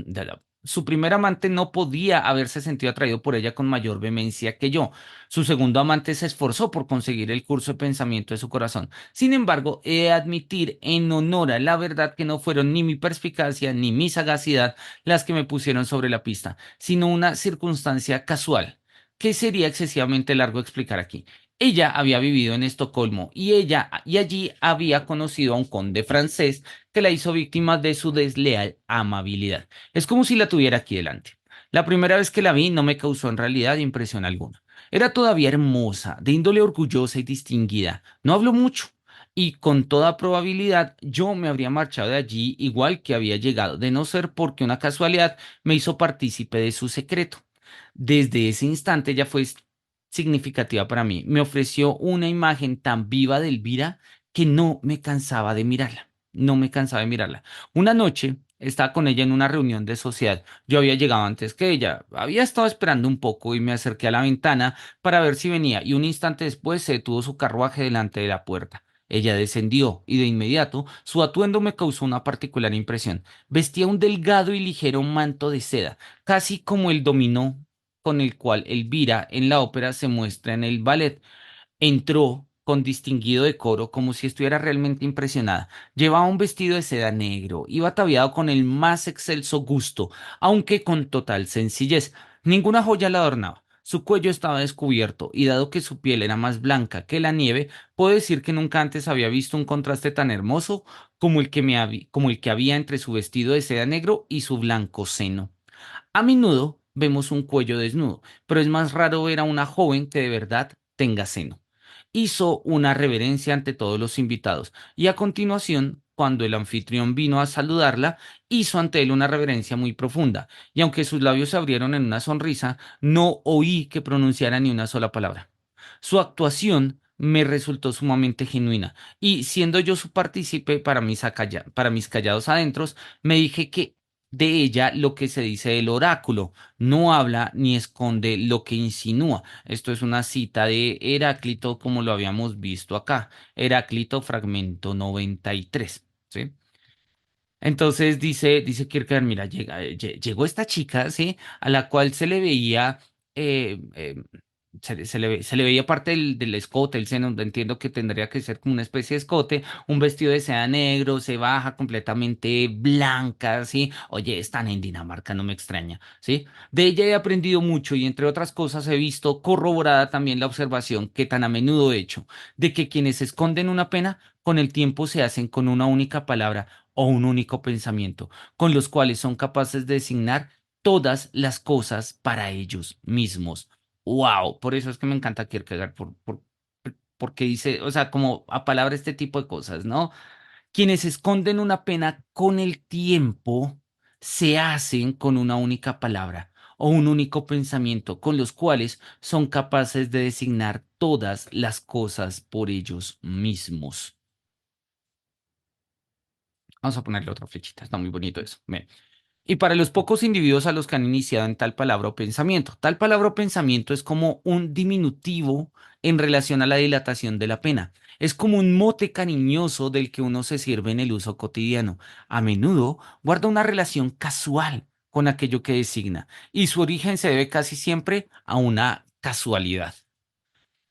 [SPEAKER 1] su primer amante no podía haberse sentido atraído por ella con mayor vehemencia que yo. Su segundo amante se esforzó por conseguir el curso de pensamiento de su corazón. Sin embargo, he de admitir en honor a la verdad que no fueron ni mi perspicacia ni mi sagacidad las que me pusieron sobre la pista, sino una circunstancia casual, que sería excesivamente largo explicar aquí. Ella había vivido en Estocolmo y allí había conocido a un conde francés que la hizo víctima de su desleal amabilidad. Es como si la tuviera aquí delante. La primera vez que la vi no me causó en realidad impresión alguna. Era todavía hermosa, de índole orgullosa y distinguida. No habló mucho, y con toda probabilidad yo me habría marchado de allí igual que había llegado, de no ser porque una casualidad me hizo partícipe de su secreto. Desde ese instante ella fue significativa para mí. Me ofreció una imagen tan viva de Elvira que no me cansaba de mirarla. No me cansaba de mirarla. Una noche estaba con ella en una reunión de sociedad. Yo había llegado antes que ella. Había estado esperando un poco y me acerqué a la ventana para ver si venía, y un instante después se detuvo su carruaje delante de la puerta. Ella descendió y de inmediato su atuendo me causó una particular impresión. Vestía un delgado y ligero manto de seda, casi como el dominó con el cual Elvira en la ópera se muestra en el ballet. Entró con distinguido decoro, como si estuviera realmente impresionada. Llevaba un vestido de seda negro, iba ataviado con el más excelso gusto, aunque con total sencillez. Ninguna joya la adornaba. Su cuello estaba descubierto, y dado que su piel era más blanca que la nieve, puedo decir que nunca antes había visto un contraste tan hermoso como como el que había entre su vestido de seda negro y su blanco seno. A menudo vemos un cuello desnudo, pero es más raro ver a una joven que de verdad tenga seno. Hizo una reverencia ante todos los invitados, y a continuación, cuando el anfitrión vino a saludarla, hizo ante él una reverencia muy profunda, y aunque sus labios se abrieron en una sonrisa, no oí que pronunciara ni una sola palabra. Su actuación me resultó sumamente genuina, y siendo yo su partícipe para mis callados adentros, me dije que de ella lo que se dice del oráculo: no habla ni esconde lo que insinúa. Esto es una cita de Heráclito, como lo habíamos visto acá. Heráclito, fragmento 93. ¿Sí? Entonces dice Kierkegaard, mira, llegó esta chica, ¿sí? A la cual se le veía, eh, eh, se le veía parte del escote, el seno. Entiendo que tendría que ser como una especie de escote, un vestido de seda negro, se baja completamente blanca, ¿sí? Oye, están en Dinamarca, no me extraña, ¿sí? De ella he aprendido mucho, y entre otras cosas he visto corroborada también la observación que tan a menudo he hecho, de que quienes esconden una pena, con el tiempo se hacen con una única palabra o un único pensamiento, con los cuales son capaces de designar todas las cosas para ellos mismos. ¡Wow! Por eso es que me encanta Kierkegaard, porque dice, o sea, como a palabra este tipo de cosas, ¿no? Quienes esconden una pena con el tiempo se hacen con una única palabra o un único pensamiento, con los cuales son capaces de designar todas las cosas por ellos mismos. Vamos a ponerle otra flechita, está muy bonito eso. Ven. Y para los pocos individuos a los que han iniciado en tal palabra o pensamiento. Tal palabra o pensamiento es como un diminutivo en relación a la dilatación de la pena. Es como un mote cariñoso del que uno se sirve en el uso cotidiano. A menudo guarda una relación casual con aquello que designa, y su origen se debe casi siempre a una casualidad.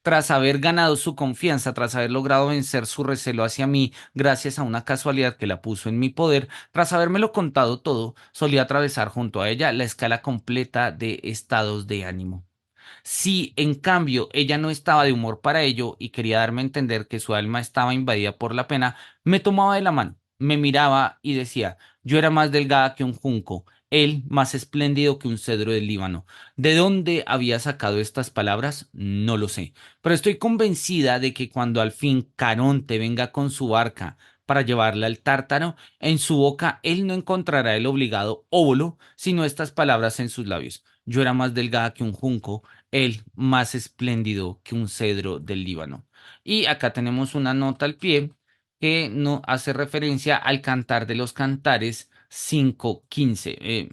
[SPEAKER 1] Tras haber ganado su confianza, tras haber logrado vencer su recelo hacia mí, gracias a una casualidad que la puso en mi poder, tras habérmelo contado todo, solía atravesar junto a ella la escala completa de estados de ánimo. Si, en cambio, ella no estaba de humor para ello y quería darme a entender que su alma estaba invadida por la pena, me tomaba de la mano, me miraba y decía: yo era más delgada que un junco, él más espléndido que un cedro del Líbano. ¿De dónde había sacado estas palabras? No lo sé, pero estoy convencida de que cuando al fin Caronte venga con su barca para llevarla al Tártaro, en su boca él no encontrará el obligado óvulo, sino estas palabras en sus labios: yo era más delgada que un junco, él más espléndido que un cedro del Líbano. Y acá tenemos una nota al pie que no hace referencia al Cantar de los Cantares 5:15.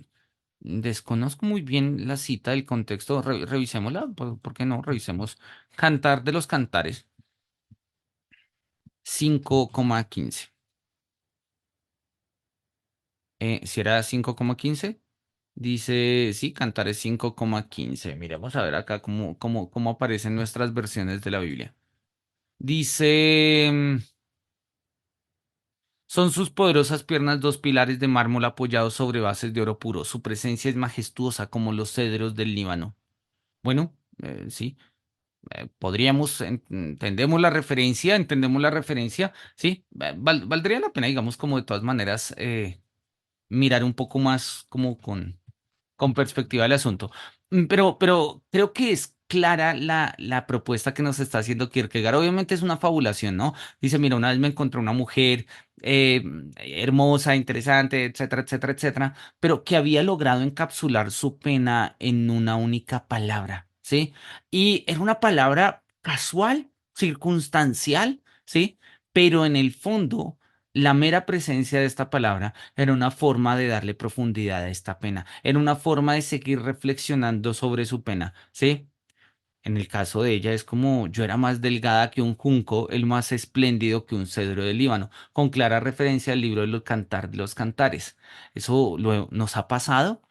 [SPEAKER 1] Desconozco muy bien la cita del contexto. Revisémosla. ¿Por qué no? Revisemos. Cantar de los Cantares 5:15. Si era 5:15. Dice, sí, Cantares 5:15. Miremos a ver acá cómo aparecen nuestras versiones de la Biblia. Dice, son sus poderosas piernas dos pilares de mármol apoyados sobre bases de oro puro. Su presencia es majestuosa como los cedros del Líbano. Bueno, sí, podríamos, entendemos la referencia, sí, valdría la pena, digamos, como de todas maneras, mirar un poco más como con perspectiva del asunto. Pero creo que es clara la propuesta que nos está haciendo Kierkegaard. Obviamente es una fabulación, ¿no? Dice, mira, una vez me encontré una mujer eh, hermosa, interesante, etcétera, etcétera, etcétera, pero que había logrado encapsular su pena en una única palabra, ¿sí? Y era una palabra casual, circunstancial, ¿sí? Pero en el fondo La mera presencia de esta palabra era una forma de darle profundidad a esta pena, era una forma de seguir reflexionando sobre su pena, ¿sí? En el caso de ella es como yo era más delgada que un junco, el más espléndido que un cedro del Líbano, con clara referencia al libro de los Cantar de los Cantares. ¿Eso nos ha pasado?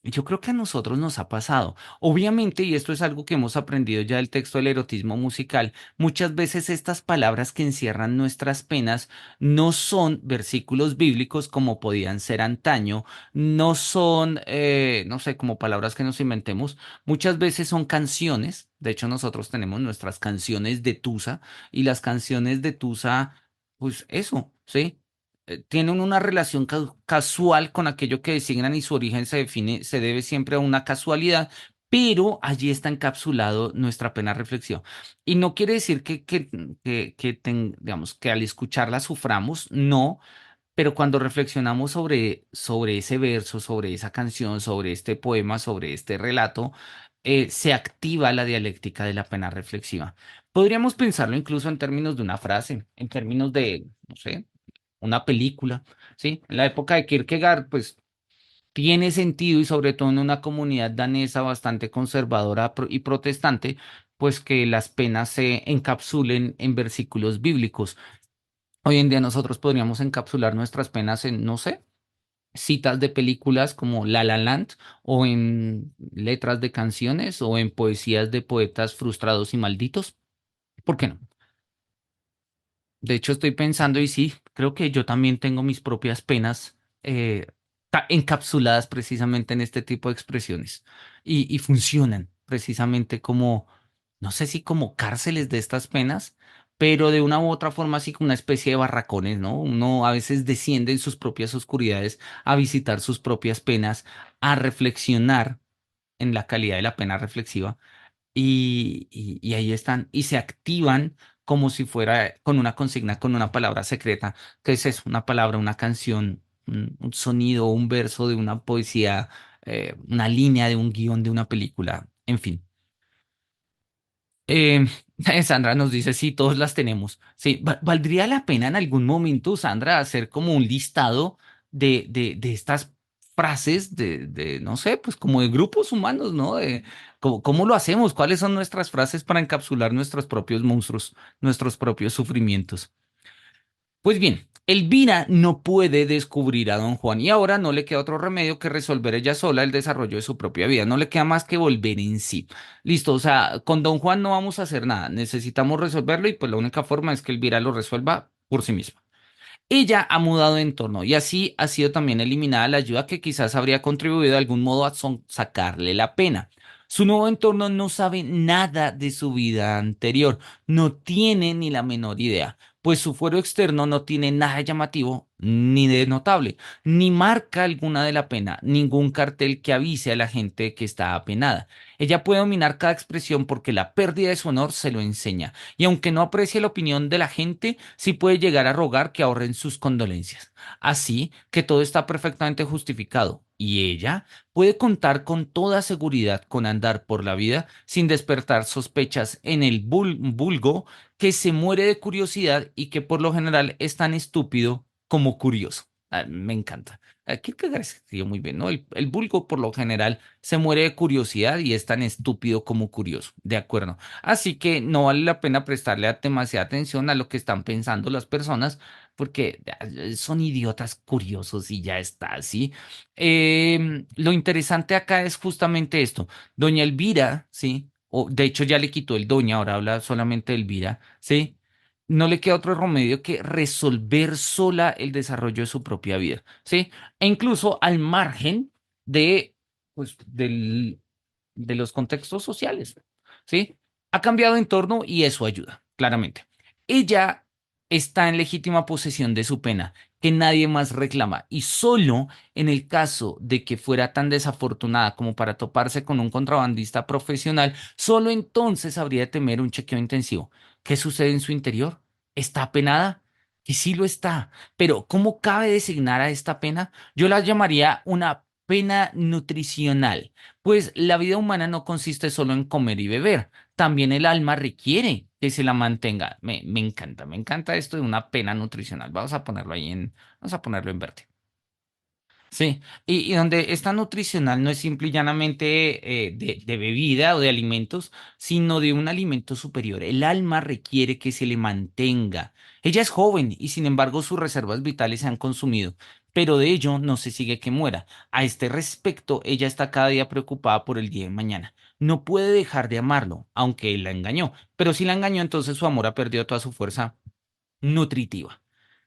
[SPEAKER 1] Yo creo que a nosotros nos ha pasado. Obviamente, y esto es algo que hemos aprendido ya del texto del erotismo musical, muchas veces estas palabras que encierran nuestras penas no son versículos bíblicos como podían ser antaño, no son, no sé, como palabras que nos inventemos, muchas veces son canciones. De hecho, nosotros tenemos nuestras canciones de Tusa y las canciones de Tusa, pues eso, ¿sí? Tienen una relación casual con aquello que designan y su origen se define, se debe siempre a una casualidad, pero allí está encapsulado nuestra pena reflexión. Y no quiere decir digamos, que al escucharla suframos, no, pero cuando reflexionamos sobre ese verso, sobre esa canción, sobre este poema, sobre este relato, se activa la dialéctica de la pena reflexiva. Podríamos pensarlo incluso en términos de una frase, en términos de, no sé, una película, ¿sí? En la época de Kierkegaard, pues tiene sentido y sobre todo en una comunidad danesa bastante conservadora y protestante, pues que las penas se encapsulen en versículos bíblicos. Hoy en día nosotros podríamos encapsular nuestras penas en, no sé, citas de películas como La La Land o en letras de canciones o en poesías de poetas frustrados y malditos. ¿Por qué no? De hecho, estoy pensando y sí, creo que yo también tengo mis propias penas encapsuladas precisamente en este tipo de expresiones y funcionan precisamente como, no sé si como cárceles de estas penas, pero de una u otra forma así como una especie de barracones, ¿no? Uno a veces desciende en sus propias oscuridades a visitar sus propias penas, a reflexionar en la calidad de la pena reflexiva y ahí están, y se activan como si fuera con una consigna, con una palabra secreta, que es eso, una palabra, una canción, un sonido, un verso de una poesía, una línea de un guión de una película, en fin. Eh, Sandra nos dice, sí, todos las tenemos. Sí, ¿valdría la pena en algún momento, Sandra, hacer como un listado de estas frases no sé, pues como de grupos humanos, ¿no? De cómo lo hacemos, cuáles son nuestras frases para encapsular nuestros propios monstruos, nuestros propios sufrimientos. Pues bien, Elvira no puede descubrir a Don Juan y ahora no le queda otro remedio que resolver ella sola el desarrollo de su propia vida. No le queda más que volver en sí. Listo, o sea, con Don Juan no vamos a hacer nada. Necesitamos resolverlo y pues la única forma es que Elvira lo resuelva por sí misma. Ella ha mudado de entorno y así ha sido también eliminada la ayuda que quizás habría contribuido de algún modo a sacarle la pena. Su nuevo entorno no sabe nada de su vida anterior, no tiene ni la menor idea, pues su fuero externo no tiene nada llamativo ni de notable, ni marca alguna de la pena, ningún cartel que avise a la gente que está apenada. Ella puede dominar cada expresión porque la pérdida de su honor se lo enseña y aunque no aprecie la opinión de la gente, sí puede llegar a rogar que ahorren sus condolencias. Así que todo está perfectamente justificado. Y ella puede contar con toda seguridad con andar por la vida sin despertar sospechas en el vulgo que se muere de curiosidad y que por lo general es tan estúpido como curioso. Ah, me encanta. Kierkegaard escribió muy bien, ¿no? El vulgo por lo general se muere de curiosidad y es tan estúpido como curioso. De acuerdo. Así que no vale la pena prestarle demasiada atención a lo que están pensando las personas, porque son idiotas curiosos y ya está, ¿sí? Lo interesante acá es justamente esto. Doña Elvira, ¿sí? O, de hecho, ya le quitó el doña, ahora habla solamente de Elvira, ¿sí? No le queda otro remedio que resolver sola el desarrollo de su propia vida, ¿sí? E incluso al margen de, pues, de los contextos sociales, ¿sí? Ha cambiado de entorno y eso ayuda, claramente. Ella está en legítima posesión de su pena, que nadie más reclama, y solo en el caso de que fuera tan desafortunada como para toparse con un contrabandista profesional, solo entonces habría de temer un chequeo intensivo. ¿Qué sucede en su interior? ¿Está apenada? Y sí lo está, pero ¿cómo cabe designar a esta pena? Yo la llamaría una pena nutricional, pues la vida humana no consiste solo en comer y beber, también el alma requiere que se la mantenga. Me encanta esto de una pena nutricional. Vamos a ponerlo en verde. Sí, y donde esta nutricional no es simple y llanamente de bebida o de alimentos, sino de un alimento superior. El alma requiere que se le mantenga. Ella es joven y sin embargo sus reservas vitales se han consumido, pero de ello no se sigue que muera. A este respecto, ella está cada día preocupada por el día de mañana. No puede dejar de amarlo, aunque él la engañó, pero si la engañó, entonces su amor ha perdido toda su fuerza nutritiva.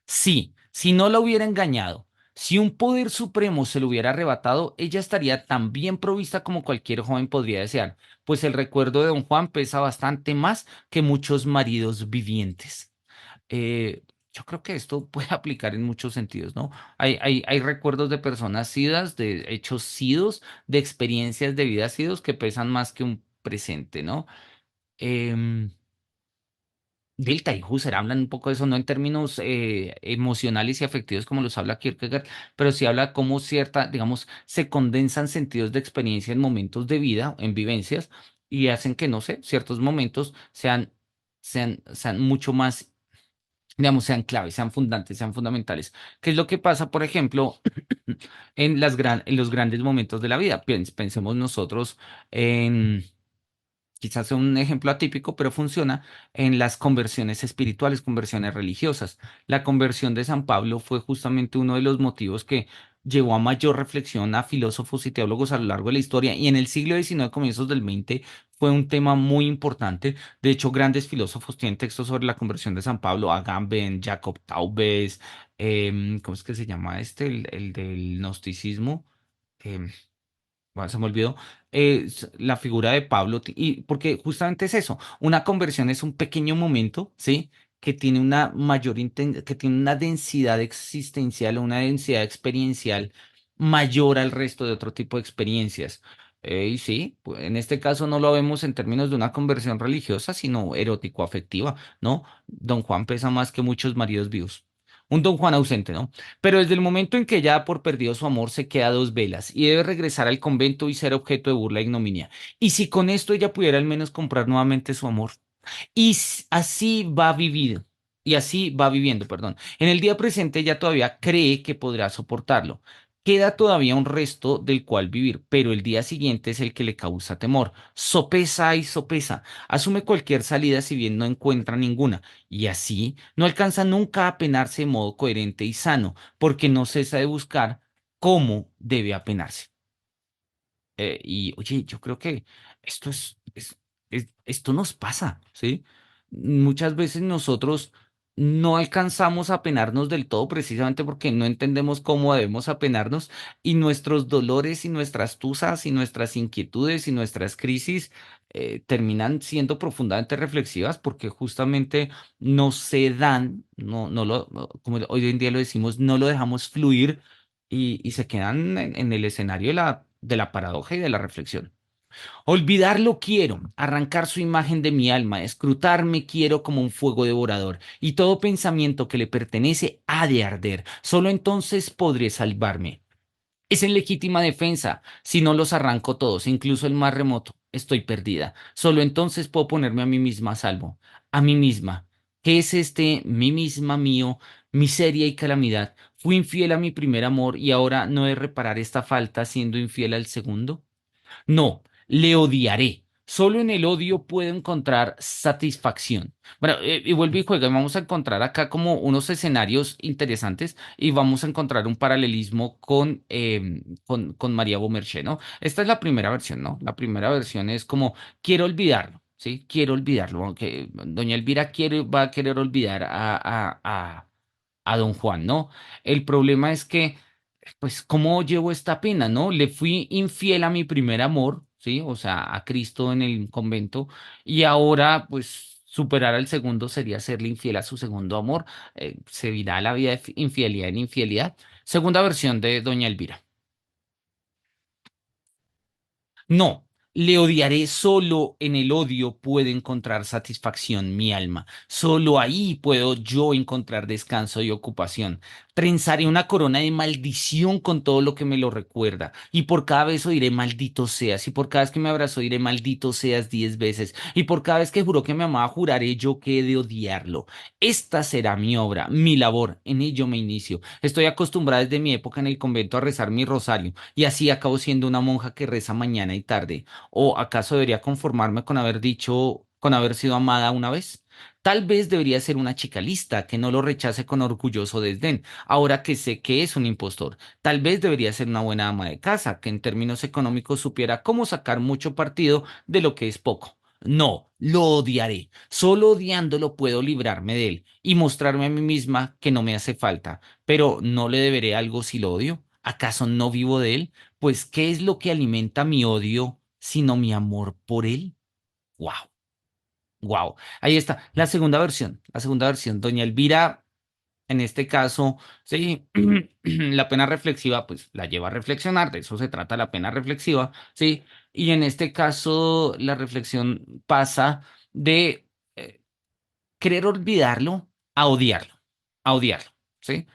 [SPEAKER 1] Sí, si no la hubiera engañado, si un poder supremo se lo hubiera arrebatado, ella estaría tan bien provista como cualquier joven podría desear, pues el recuerdo de don Juan pesa bastante más que muchos maridos vivientes. Yo creo que esto puede aplicar en muchos sentidos, ¿no? Hay recuerdos de personas sidas, de hechos sidos, de experiencias de vida sidos que pesan más que un presente, ¿no? Em, Delta y Husserl hablan un poco de eso, no en términos emocionales y afectivos como los habla Kierkegaard, pero sí habla cómo cierta, digamos, se condensan sentidos de experiencia en momentos de vida, en vivencias, y hacen que, no sé, ciertos momentos sean mucho más, digamos, sean claves, sean fundantes, sean fundamentales. ¿Qué es lo que pasa, por ejemplo, en los grandes momentos de la vida? Pensemos nosotros en quizás sea un ejemplo atípico, pero funciona en las conversiones espirituales, conversiones religiosas. La conversión de San Pablo fue justamente uno de los motivos que llevó a mayor reflexión a filósofos y teólogos a lo largo de la historia y en el siglo XIX, comienzos del XX, fue un tema muy importante. De hecho, grandes filósofos tienen textos sobre la conversión de San Pablo, Agamben, Jacob Taubes, ¿cómo es que se llama este? El del gnosticismo. Em, bueno, se me olvidó, la figura de Pablo, y porque justamente es eso, una conversión es un pequeño momento, ¿sí? Que tiene una que tiene una densidad existencial o una densidad experiencial mayor al resto de otro tipo de experiencias. Y sí, pues, en este caso no lo vemos en términos de una conversión religiosa, sino erótico-afectiva, ¿no? Don Juan pesa más que muchos maridos vivos. Un Don Juan ausente, ¿no? Pero desde el momento en que ya da por perdido su amor, se queda a dos velas y debe regresar al convento y ser objeto de burla e ignominia. Y si con esto ella pudiera al menos comprar nuevamente su amor. Así va vivido, y así va viviendo, perdón. En el día presente ella todavía cree que podrá soportarlo. Queda todavía un resto del cual vivir, pero el día siguiente es el que le causa temor. Sopesa y sopesa. Asume cualquier salida si bien no encuentra ninguna. Y así no alcanza nunca a penarse de modo coherente y sano, porque no cesa de buscar cómo debe apenarse. Y oye, yo creo que esto esto nos pasa, ¿sí? Muchas veces nosotros no alcanzamos a apenarnos del todo precisamente porque no entendemos cómo debemos apenarnos y nuestros dolores y nuestras tusas y nuestras inquietudes y nuestras crisis terminan siendo profundamente reflexivas porque justamente no se dan, como hoy en día lo decimos, no lo dejamos fluir y se quedan en el escenario de la paradoja y de la reflexión. Olvidarlo quiero, arrancar su imagen de mi alma, escrutarme quiero como un fuego devorador, y todo pensamiento que le pertenece ha de arder. Solo entonces podré salvarme. Es en legítima defensa. Si no los arranco todos, incluso el más remoto, estoy perdida. Solo entonces puedo ponerme a mí misma a salvo. A mí misma. ¿Qué es este mí misma mío, miseria y calamidad? Fui infiel a mi primer amor y ahora no he de reparar esta falta siendo infiel al segundo. No, le odiaré. Solo en el odio puedo encontrar satisfacción. Bueno, y vuelve y juega. Vamos a encontrar acá como unos escenarios interesantes y vamos a encontrar un paralelismo con María Beaumarchais, ¿no? Esta es la primera versión, ¿no? La primera versión es como, quiero olvidarlo, ¿sí? Quiero olvidarlo, aunque doña Elvira va a querer olvidar a don Juan, ¿no? El problema es que pues, ¿cómo llevo esta pena, no? Le fui infiel a mi primer amor, ¿sí? O sea, a Cristo en el convento, y ahora, pues, superar al segundo sería serle infiel a su segundo amor. Se virá la vida de infidelidad en infidelidad. Segunda versión de Doña Elvira. No. Le odiaré, solo en el odio puede encontrar satisfacción mi alma. Solo ahí puedo yo encontrar descanso y ocupación. Trenzaré una corona de maldición con todo lo que me lo recuerda. Y por cada beso diré maldito seas. Y por cada vez que me abrazó diré maldito seas 10 veces. Y por cada vez que juró que me amaba juraré yo que he de odiarlo. Esta será mi obra, mi labor. En ello me inicio. Estoy acostumbrada desde mi época en el convento a rezar mi rosario. Y así acabo siendo una monja que reza mañana y tarde. ¿O acaso debería conformarme con haber dicho, con haber sido amada una vez? Tal vez debería ser una chica lista, que no lo rechace con orgulloso desdén, ahora que sé que es un impostor. Tal vez debería ser una buena ama de casa, que en términos económicos supiera cómo sacar mucho partido de lo que es poco. No, lo odiaré. Solo odiándolo puedo librarme de él y mostrarme a mí misma que no me hace falta. Pero ¿no le deberé algo si lo odio? ¿Acaso no vivo de él? Pues, ¿qué es lo que alimenta mi odio sino mi amor por él? Wow, wow. Ahí está, la segunda versión. La segunda versión, doña Elvira, en este caso, sí, la pena reflexiva, pues la lleva a reflexionar, de eso se trata la pena reflexiva, sí. Y en este caso, la reflexión pasa de querer olvidarlo a odiarlo, ¿sí?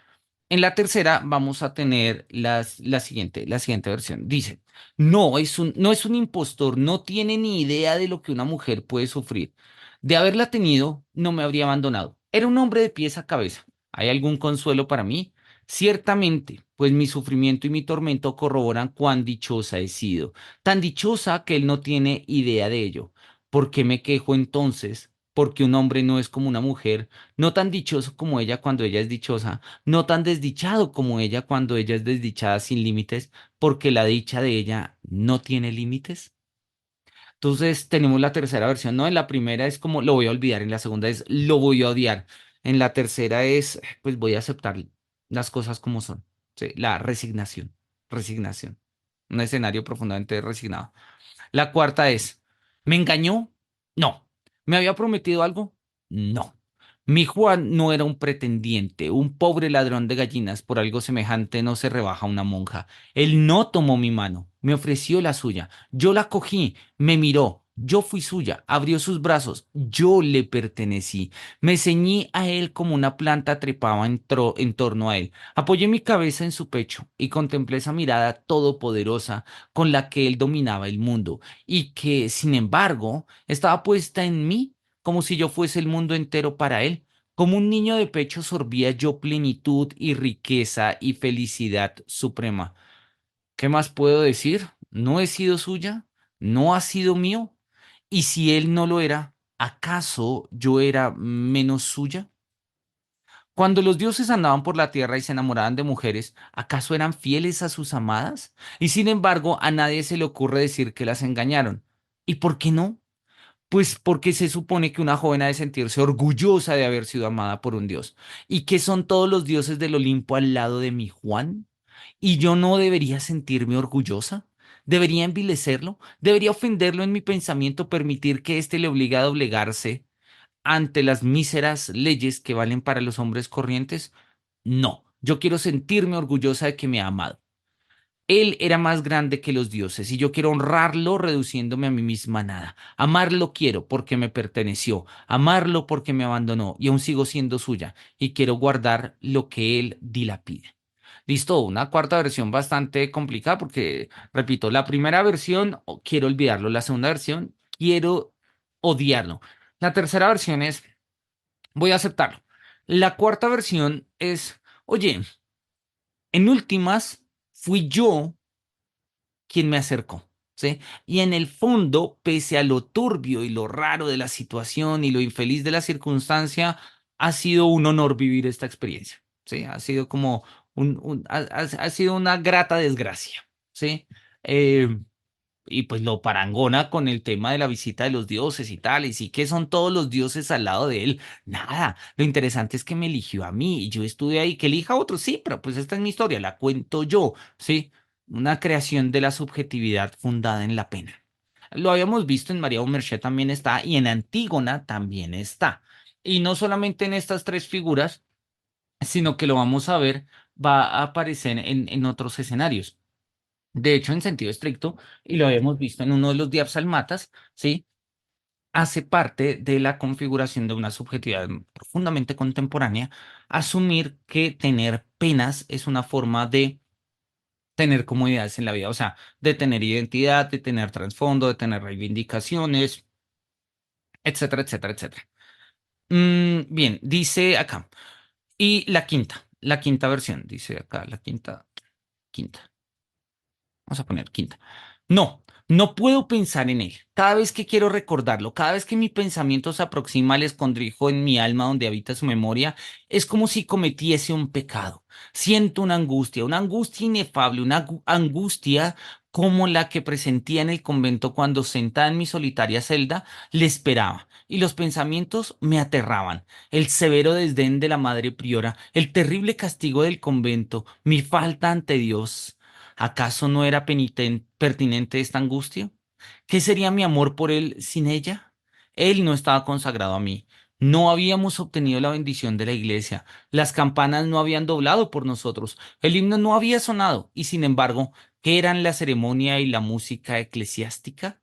[SPEAKER 1] En la tercera vamos a tener la siguiente versión. Dice, no es un impostor, no tiene ni idea de lo que una mujer puede sufrir. De haberla tenido, no me habría abandonado. Era un hombre de pies a cabeza. ¿Hay algún consuelo para mí? Ciertamente, pues mi sufrimiento y mi tormento corroboran cuán dichosa he sido. Tan dichosa que él no tiene idea de ello. ¿Por qué me quejo entonces? Porque un hombre no es como una mujer, no tan dichoso como ella cuando ella es dichosa, no tan desdichado como ella cuando ella es desdichada sin límites, porque la dicha de ella no tiene límites. Entonces tenemos la tercera versión, ¿no? En la primera es como lo voy a olvidar, en la segunda es lo voy a odiar, en la tercera es pues voy a aceptar las cosas como son. Sí, la resignación, resignación. Un escenario profundamente resignado. La cuarta es, ¿me engañó? No. ¿Me había prometido algo? No. Mi Juan no era un pretendiente, un pobre ladrón de gallinas, por algo semejante no se rebaja una monja. Él no tomó mi mano, me ofreció la suya, yo la cogí, me miró, yo fui suya, abrió sus brazos, yo le pertenecí, me ceñí a él como una planta trepaba en torno a él, apoyé mi cabeza en su pecho y contemplé esa mirada todopoderosa con la que él dominaba el mundo y que, sin embargo, estaba puesta en mí como si yo fuese el mundo entero para él. Como un niño de pecho sorbía yo plenitud y riqueza y felicidad suprema. ¿Qué más puedo decir? No he sido suya, no ha sido mío. Y si él no lo era, ¿acaso yo era menos suya? Cuando los dioses andaban por la tierra y se enamoraban de mujeres, ¿acaso eran fieles a sus amadas? Y sin embargo, a nadie se le ocurre decir que las engañaron. ¿Y por qué no? Pues porque se supone que una joven ha de sentirse orgullosa de haber sido amada por un dios. ¿Y que son todos los dioses del Olimpo al lado de mi Juan? ¿Y yo no debería sentirme orgullosa? ¿Debería envilecerlo? ¿Debería ofenderlo en mi pensamiento, permitir que éste le obligue a doblegarse ante las míseras leyes que valen para los hombres corrientes? No, yo quiero sentirme orgullosa de que me ha amado. Él era más grande que los dioses y yo quiero honrarlo reduciéndome a mí misma a nada. Amarlo quiero porque me perteneció, amarlo porque me abandonó y aún sigo siendo suya y quiero guardar lo que él dilapide. Listo, una cuarta versión bastante complicada porque, repito, la primera versión quiero olvidarlo, la segunda versión quiero odiarlo. La tercera versión es voy a aceptarlo. La cuarta versión es, oye, en últimas fui yo quien me acercó, ¿sí? Y en el fondo, pese a lo turbio y lo raro de la situación y lo infeliz de la circunstancia, ha sido un honor vivir esta experiencia, ¿sí? Ha sido como ha sido una grata desgracia, ¿sí? Eh, y pues lo parangona con el tema de la visita de los dioses y tal, y sí que son todos los dioses al lado de él. Nada, lo interesante es que me eligió a mí y yo estuve ahí, que elija a otro, sí, pero pues esta es mi historia, la cuento yo, ¿sí? Una creación de la subjetividad fundada en la pena. Lo habíamos visto en María Merced también está y en Antígona también está. Y no solamente en estas tres figuras, sino que lo vamos a ver, va a aparecer en otros escenarios. De hecho, en sentido estricto, y lo habíamos visto en uno de los Diapsalmatas, ¿sí? Hace parte de la configuración de una subjetividad profundamente contemporánea, asumir que tener penas es una forma de tener comodidades en la vida, o sea, de tener identidad, de tener trasfondo, de tener reivindicaciones, etcétera, etcétera, etcétera. Bien, dice acá. Y la quinta versión, dice acá, la quinta. Vamos a poner quinta. No, no puedo pensar en él. Cada vez que quiero recordarlo, cada vez que mi pensamiento se aproxima al escondrijo en mi alma donde habita su memoria, es como si cometiese un pecado. Siento una angustia inefable, angustia como la que presentía en el convento cuando sentada en mi solitaria celda le esperaba. Y los pensamientos me aterraban. El severo desdén de la madre priora, el terrible castigo del convento, mi falta ante Dios. ¿Acaso no era pertinente esta angustia? ¿Qué sería mi amor por él sin ella? Él no estaba consagrado a mí. No habíamos obtenido la bendición de la iglesia. Las campanas no habían doblado por nosotros. El himno no había sonado. Y sin embargo, ¿qué eran la ceremonia y la música eclesiástica?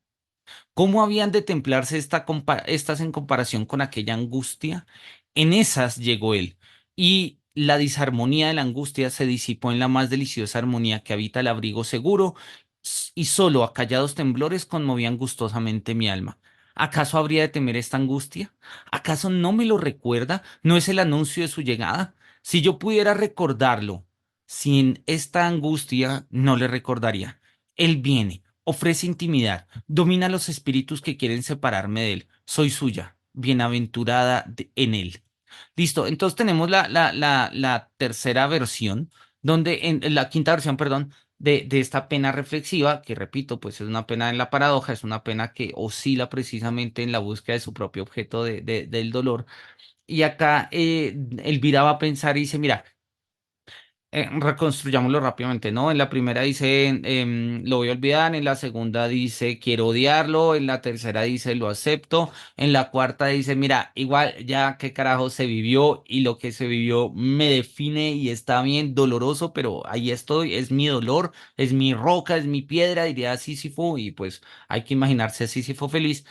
[SPEAKER 1] ¿Cómo habían de templarse estas en comparación con aquella angustia? En esas llegó él, y la disarmonía de la angustia se disipó en la más deliciosa armonía que habita el abrigo seguro, y solo a callados temblores conmovían gustosamente mi alma. ¿Acaso habría de temer esta angustia? ¿Acaso no me lo recuerda? ¿No es el anuncio de su llegada? Si yo pudiera recordarlo, sin esta angustia no le recordaría. Él viene, ofrece intimidad, domina los espíritus que quieren separarme de él. Soy suya, bienaventurada en él. Listo, entonces tenemos la tercera versión, donde en la quinta versión, perdón, de esta pena reflexiva, que repito, pues es una pena en la paradoja, es una pena que oscila precisamente en la búsqueda de su propio objeto del dolor. Y acá Elvira va a pensar y dice, mira, reconstruyámoslo rápidamente, ¿no? En la primera dice, lo voy a olvidar, en la segunda dice, quiero odiarlo, en la tercera dice, lo acepto, en la cuarta dice, mira, igual ya qué carajo se vivió y lo que se vivió me define y está bien doloroso, pero ahí estoy, es mi dolor, es mi roca, es mi piedra, diría Sísifo, y pues hay que imaginarse a Sísifo feliz.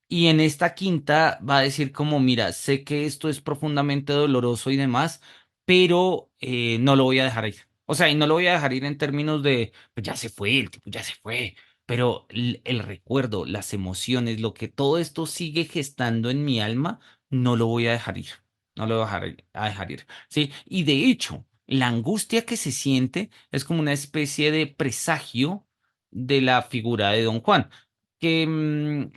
[SPEAKER 1] Y en esta quinta va a decir como, mira, sé que esto es profundamente doloroso y demás, pero no lo voy a dejar ir. O sea, y no lo voy a dejar ir en términos de, pues ya se fue, el tipo ya se fue, pero el recuerdo, las emociones, lo que todo esto sigue gestando en mi alma, no lo voy a dejar ir. No lo voy a dejar ir. Sí, y de hecho, la angustia que se siente es como una especie de presagio de la figura de Don Juan que,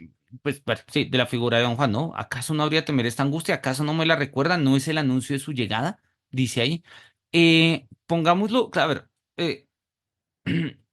[SPEAKER 1] pues bueno, sí, de la figura de Don Juan, ¿no? ¿Acaso no habría temer esta angustia? ¿Acaso no me la recuerda? ¿No es el anuncio de su llegada? Dice ahí. Pongámoslo, a ver, eh,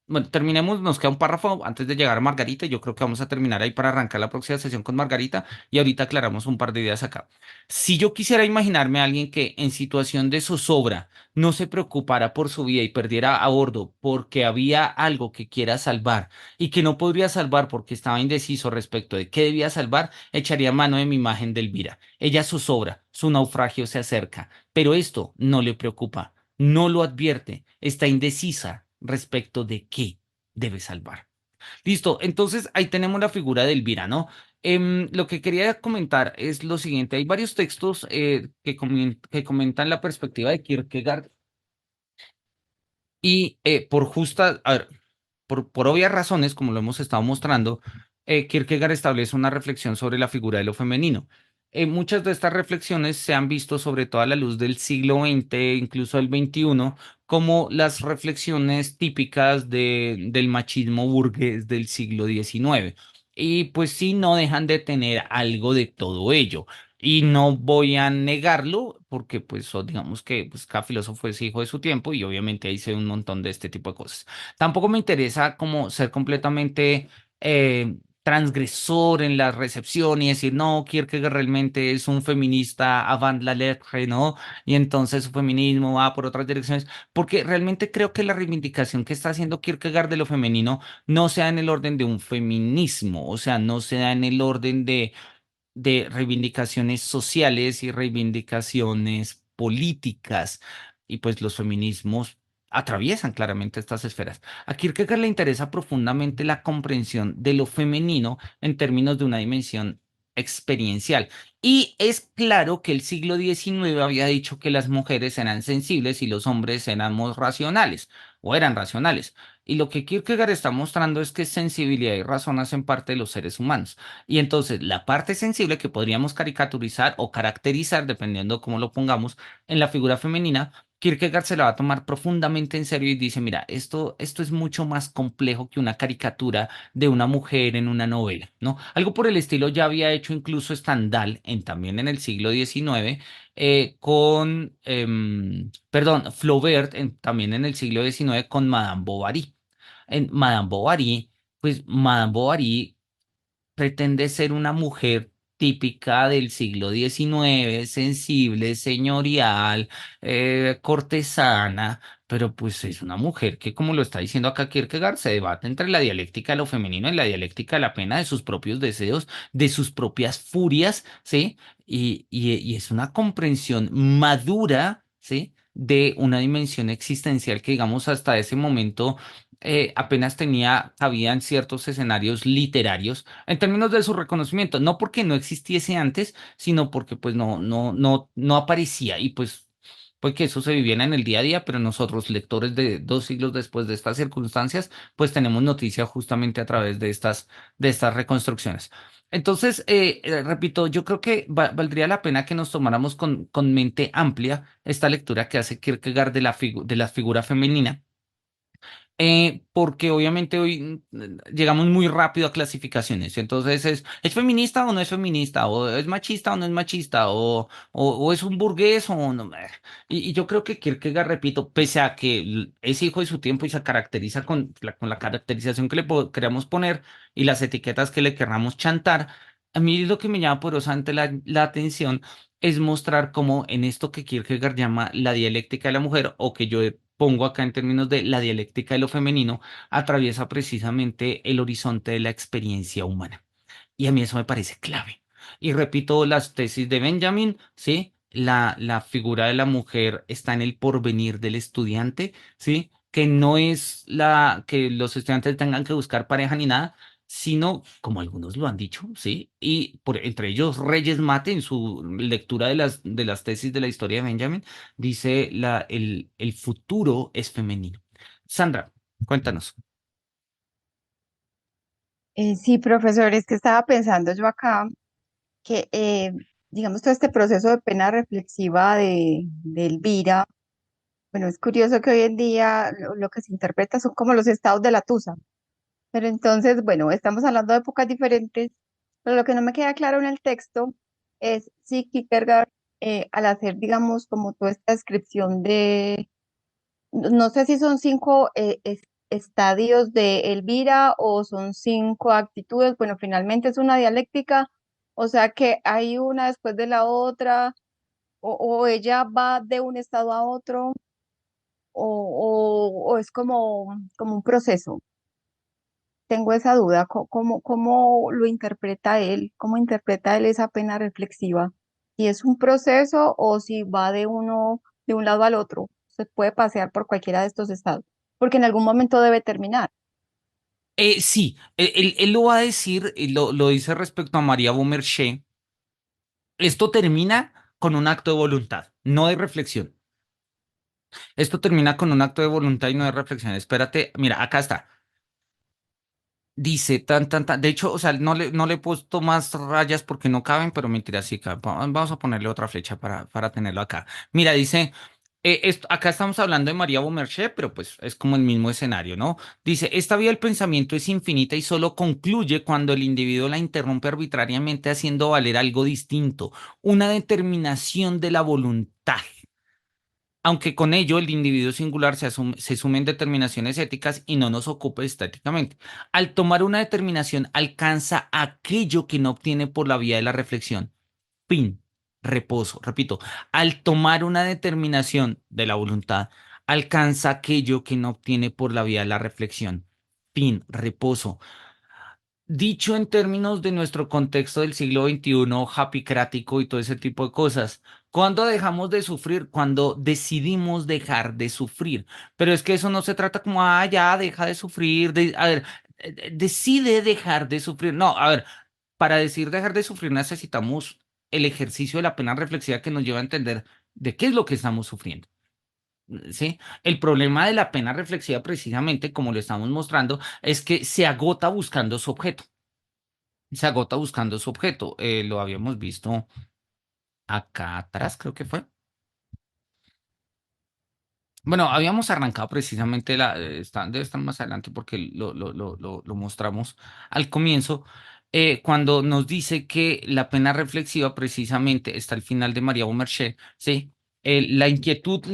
[SPEAKER 1] bueno, terminemos, nos queda un párrafo antes de llegar a Margarita. Yo creo que vamos a terminar ahí para arrancar la próxima sesión con Margarita y ahorita aclaramos un par de ideas acá. Si yo quisiera imaginarme a alguien que en situación de zozobra no se preocupara por su vida y perdiera a bordo porque había algo que quiera salvar y que no podría salvar porque estaba indeciso respecto de qué debía salvar, echaría mano de mi imagen de Elvira. Ella zozobra, su naufragio se acerca, pero esto no le preocupa, no lo advierte, está indecisa respecto de qué debe salvar. Listo, entonces ahí tenemos la figura de Elvira, ¿no? Lo que quería comentar es lo siguiente, hay varios textos que comentan la perspectiva de Kierkegaard y a ver, por obvias razones, como lo hemos estado mostrando, Kierkegaard establece una reflexión sobre la figura de lo femenino. Muchas de estas reflexiones se han visto sobre todo a la luz del siglo XX, incluso del XXI, como las reflexiones típicas del machismo burgués del siglo XIX. Y pues sí, no dejan de tener algo de todo ello. Y no voy a negarlo porque pues digamos que pues, cada filósofo es hijo de su tiempo y obviamente ahí se ve un montón de este tipo de cosas. Tampoco me interesa como ser completamente transgresor en la recepción y decir, no, Kierkegaard realmente es un feminista avant la lettre, ¿no? Y entonces su feminismo va por otras direcciones, porque realmente creo que la reivindicación que está haciendo Kierkegaard de lo femenino no se da en el orden de un feminismo, o sea, no se da en el orden de reivindicaciones sociales y reivindicaciones políticas. Y pues los feminismos atraviesan claramente estas esferas. A Kierkegaard le interesa profundamente la comprensión de lo femenino en términos de una dimensión experiencial. Y es claro que el siglo XIX había dicho que las mujeres eran sensibles y los hombres éramos racionales o eran racionales. Y lo que Kierkegaard está mostrando es que sensibilidad y razón hacen parte de los seres humanos. Y entonces la parte sensible que podríamos caricaturizar o caracterizar, dependiendo cómo lo pongamos, en la figura femenina, Kierkegaard se la va a tomar profundamente en serio y dice, mira, esto es mucho más complejo que una caricatura de una mujer en una novela, ¿no? Algo por el estilo ya había hecho incluso Stendhal también en el siglo XIX, perdón, Flaubert también en el siglo XIX con Madame Bovary. En Madame Bovary, pues Madame Bovary pretende ser una mujer típica del siglo XIX, sensible, señorial, cortesana, pero pues es una mujer que, como lo está diciendo acá Kierkegaard, se debate entre la dialéctica de lo femenino y la dialéctica de la pena, de sus propios deseos, de sus propias furias, ¿sí? Y es una comprensión madura, ¿sí? De una dimensión existencial que, digamos, hasta ese momento apenas tenía cabida en ciertos escenarios literarios en términos de su reconocimiento, no porque no existiese antes, sino porque pues no aparecía y pues que eso se viviera en el día a día, pero nosotros, lectores de 2 siglos después de estas circunstancias, pues tenemos noticia justamente a través de estas reconstrucciones. Entonces, repito, yo creo que valdría la pena que nos tomáramos con mente amplia esta lectura que hace Kierkegaard de la figura femenina porque obviamente hoy llegamos muy rápido a clasificaciones. Entonces ¿es feminista o no es feminista? ¿O es machista o no es machista? ¿O es un burgués o no? Y yo creo que Kierkegaard, repito, pese a que es hijo de su tiempo y se caracteriza con la caracterización que queramos poner y las etiquetas que le querramos chantar, a mí lo que me llama poderosamente la atención es mostrar cómo en esto que Kierkegaard llama la dialéctica de la mujer, o que yo pongo acá en términos de la dialéctica de lo femenino, atraviesa precisamente el horizonte de la experiencia humana. Y a mí eso me parece clave. Y repito las tesis de Benjamin, ¿sí? La figura de la mujer está en el porvenir del estudiante, ¿sí? Que no es la que los estudiantes tengan que buscar pareja ni nada, sino, como algunos lo han dicho, ¿sí? Y entre ellos Reyes Mate, en su lectura de las tesis de la historia de Benjamin, dice el futuro es femenino. Sandra, cuéntanos.
[SPEAKER 2] Sí, profesor, es que estaba pensando yo acá que, digamos, todo este proceso de pena reflexiva de Elvira, bueno, es curioso que hoy en día lo que se interpreta son como los estados de la tusa, pero entonces, bueno, estamos hablando de épocas diferentes, pero lo que no me queda claro en el texto es si Kierkegaard, al hacer, digamos, como toda esta descripción no sé si son cinco estadios de Elvira o son cinco actitudes. Bueno, finalmente es una dialéctica, o sea que hay una después de la otra, o ella va de un estado a otro, o es como un proceso. Tengo esa duda, ¿cómo lo interpreta él? ¿Cómo interpreta él esa pena reflexiva? ¿Si es un proceso o si va de un lado al otro? Se puede pasear por cualquiera de estos estados, porque en algún momento debe terminar.
[SPEAKER 1] Sí, él lo va a decir, y lo dice respecto a María Beaumarchais. Esto termina con un acto de voluntad, no de reflexión. Esto termina con un acto de voluntad y no de reflexión. Espérate, mira, acá está. Dice tan. De hecho, o sea, no le he puesto más rayas porque no caben, pero mentira, sí caben. Vamos a ponerle otra flecha para tenerlo acá. Mira, dice, acá estamos hablando de María Beaumarchais, pero pues es como el mismo escenario, ¿no? Dice, esta vía del pensamiento es infinita y solo concluye cuando el individuo la interrumpe arbitrariamente haciendo valer algo distinto, una determinación de la voluntad. Aunque con ello el individuo singular se sumen determinaciones éticas y no nos ocupe estéticamente. Al tomar una determinación, alcanza aquello que no obtiene por la vía de la reflexión. Fin, reposo. Repito, al tomar una determinación de la voluntad, alcanza aquello que no obtiene por la vía de la reflexión. Fin, reposo. Dicho en términos de nuestro contexto del siglo XXI, happycrático y todo ese tipo de cosas, ¿cuándo dejamos de sufrir? Cuando decidimos dejar de sufrir. Pero es que eso no se trata como, ah, ya, deja de sufrir. A ver, decide dejar de sufrir. No, a ver, para decir dejar de sufrir necesitamos el ejercicio de la pena reflexiva que nos lleva a entender de qué es lo que estamos sufriendo. ¿Sí? El problema de la pena reflexiva, precisamente como lo estamos mostrando, es que se agota buscando su objeto. Se agota buscando su objeto. Lo habíamos visto acá atrás, creo que fue. Bueno, habíamos arrancado precisamente debe estar más adelante porque lo mostramos al comienzo, cuando nos dice que la pena reflexiva precisamente está al final de María Beaumarchais, ¿sí? La inquietud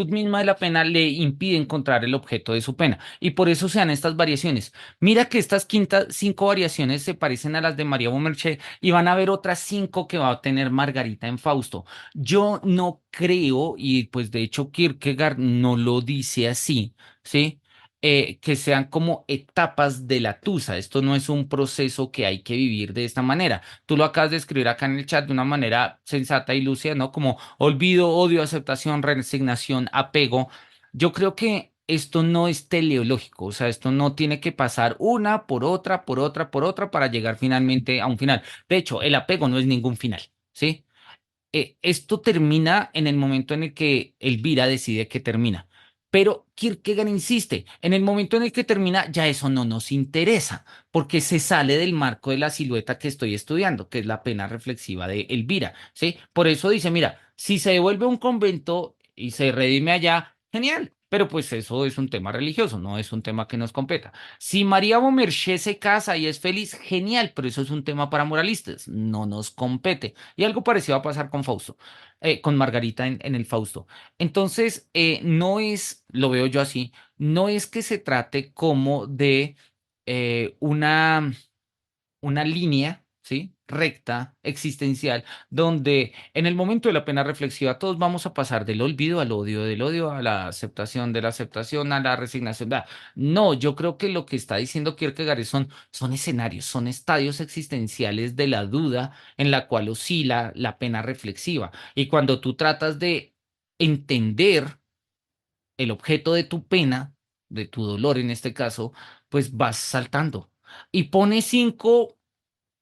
[SPEAKER 1] misma de la pena le impide encontrar el objeto de su pena y por eso se dan estas variaciones. Mira que estas cinco variaciones se parecen a las de María Beaumarchais y van a haber otras cinco que va a tener Margarita en Fausto. Yo no creo, y pues de hecho Kierkegaard no lo dice así, ¿sí? Que sean como etapas de la tusa. Esto no es un proceso que hay que vivir de esta manera. Tú lo acabas de escribir acá en el chat de una manera sensata y lúcida, ¿no? Como olvido, odio, aceptación, resignación, apego. Yo creo que esto no es teleológico, o sea, esto no tiene que pasar una por otra, por otra, por otra para llegar finalmente a un final. De hecho, el apego no es ningún final, ¿sí? Esto termina en el momento en el que Elvira decide que termina. Pero Kierkegaard insiste, en el momento en el que termina, ya eso no nos interesa, porque se sale del marco de la silueta que estoy estudiando, que es la pena reflexiva de Elvira, ¿sí? Por eso dice, mira, si se devuelve a un convento y se redime allá, genial, pero pues eso es un tema religioso, no es un tema que nos competa. Si María Beaumarchais se casa y es feliz, genial, pero eso es un tema para moralistas, no nos compete. Y algo parecido va a pasar con Fausto, con Margarita en el Fausto. Entonces, no es, lo veo yo así, no es que se trate como de una línea, ¿sí? Recta, existencial, donde en el momento de la pena reflexiva todos vamos a pasar del olvido al odio, del odio a la aceptación, de la aceptación a la resignación. No, yo creo que lo que está diciendo Kierkegaard son escenarios, son estadios existenciales de la duda en la cual oscila la pena reflexiva. Y cuando tú tratas de entender el objeto de tu pena, de tu dolor en este caso, pues vas saltando. Y pone cinco,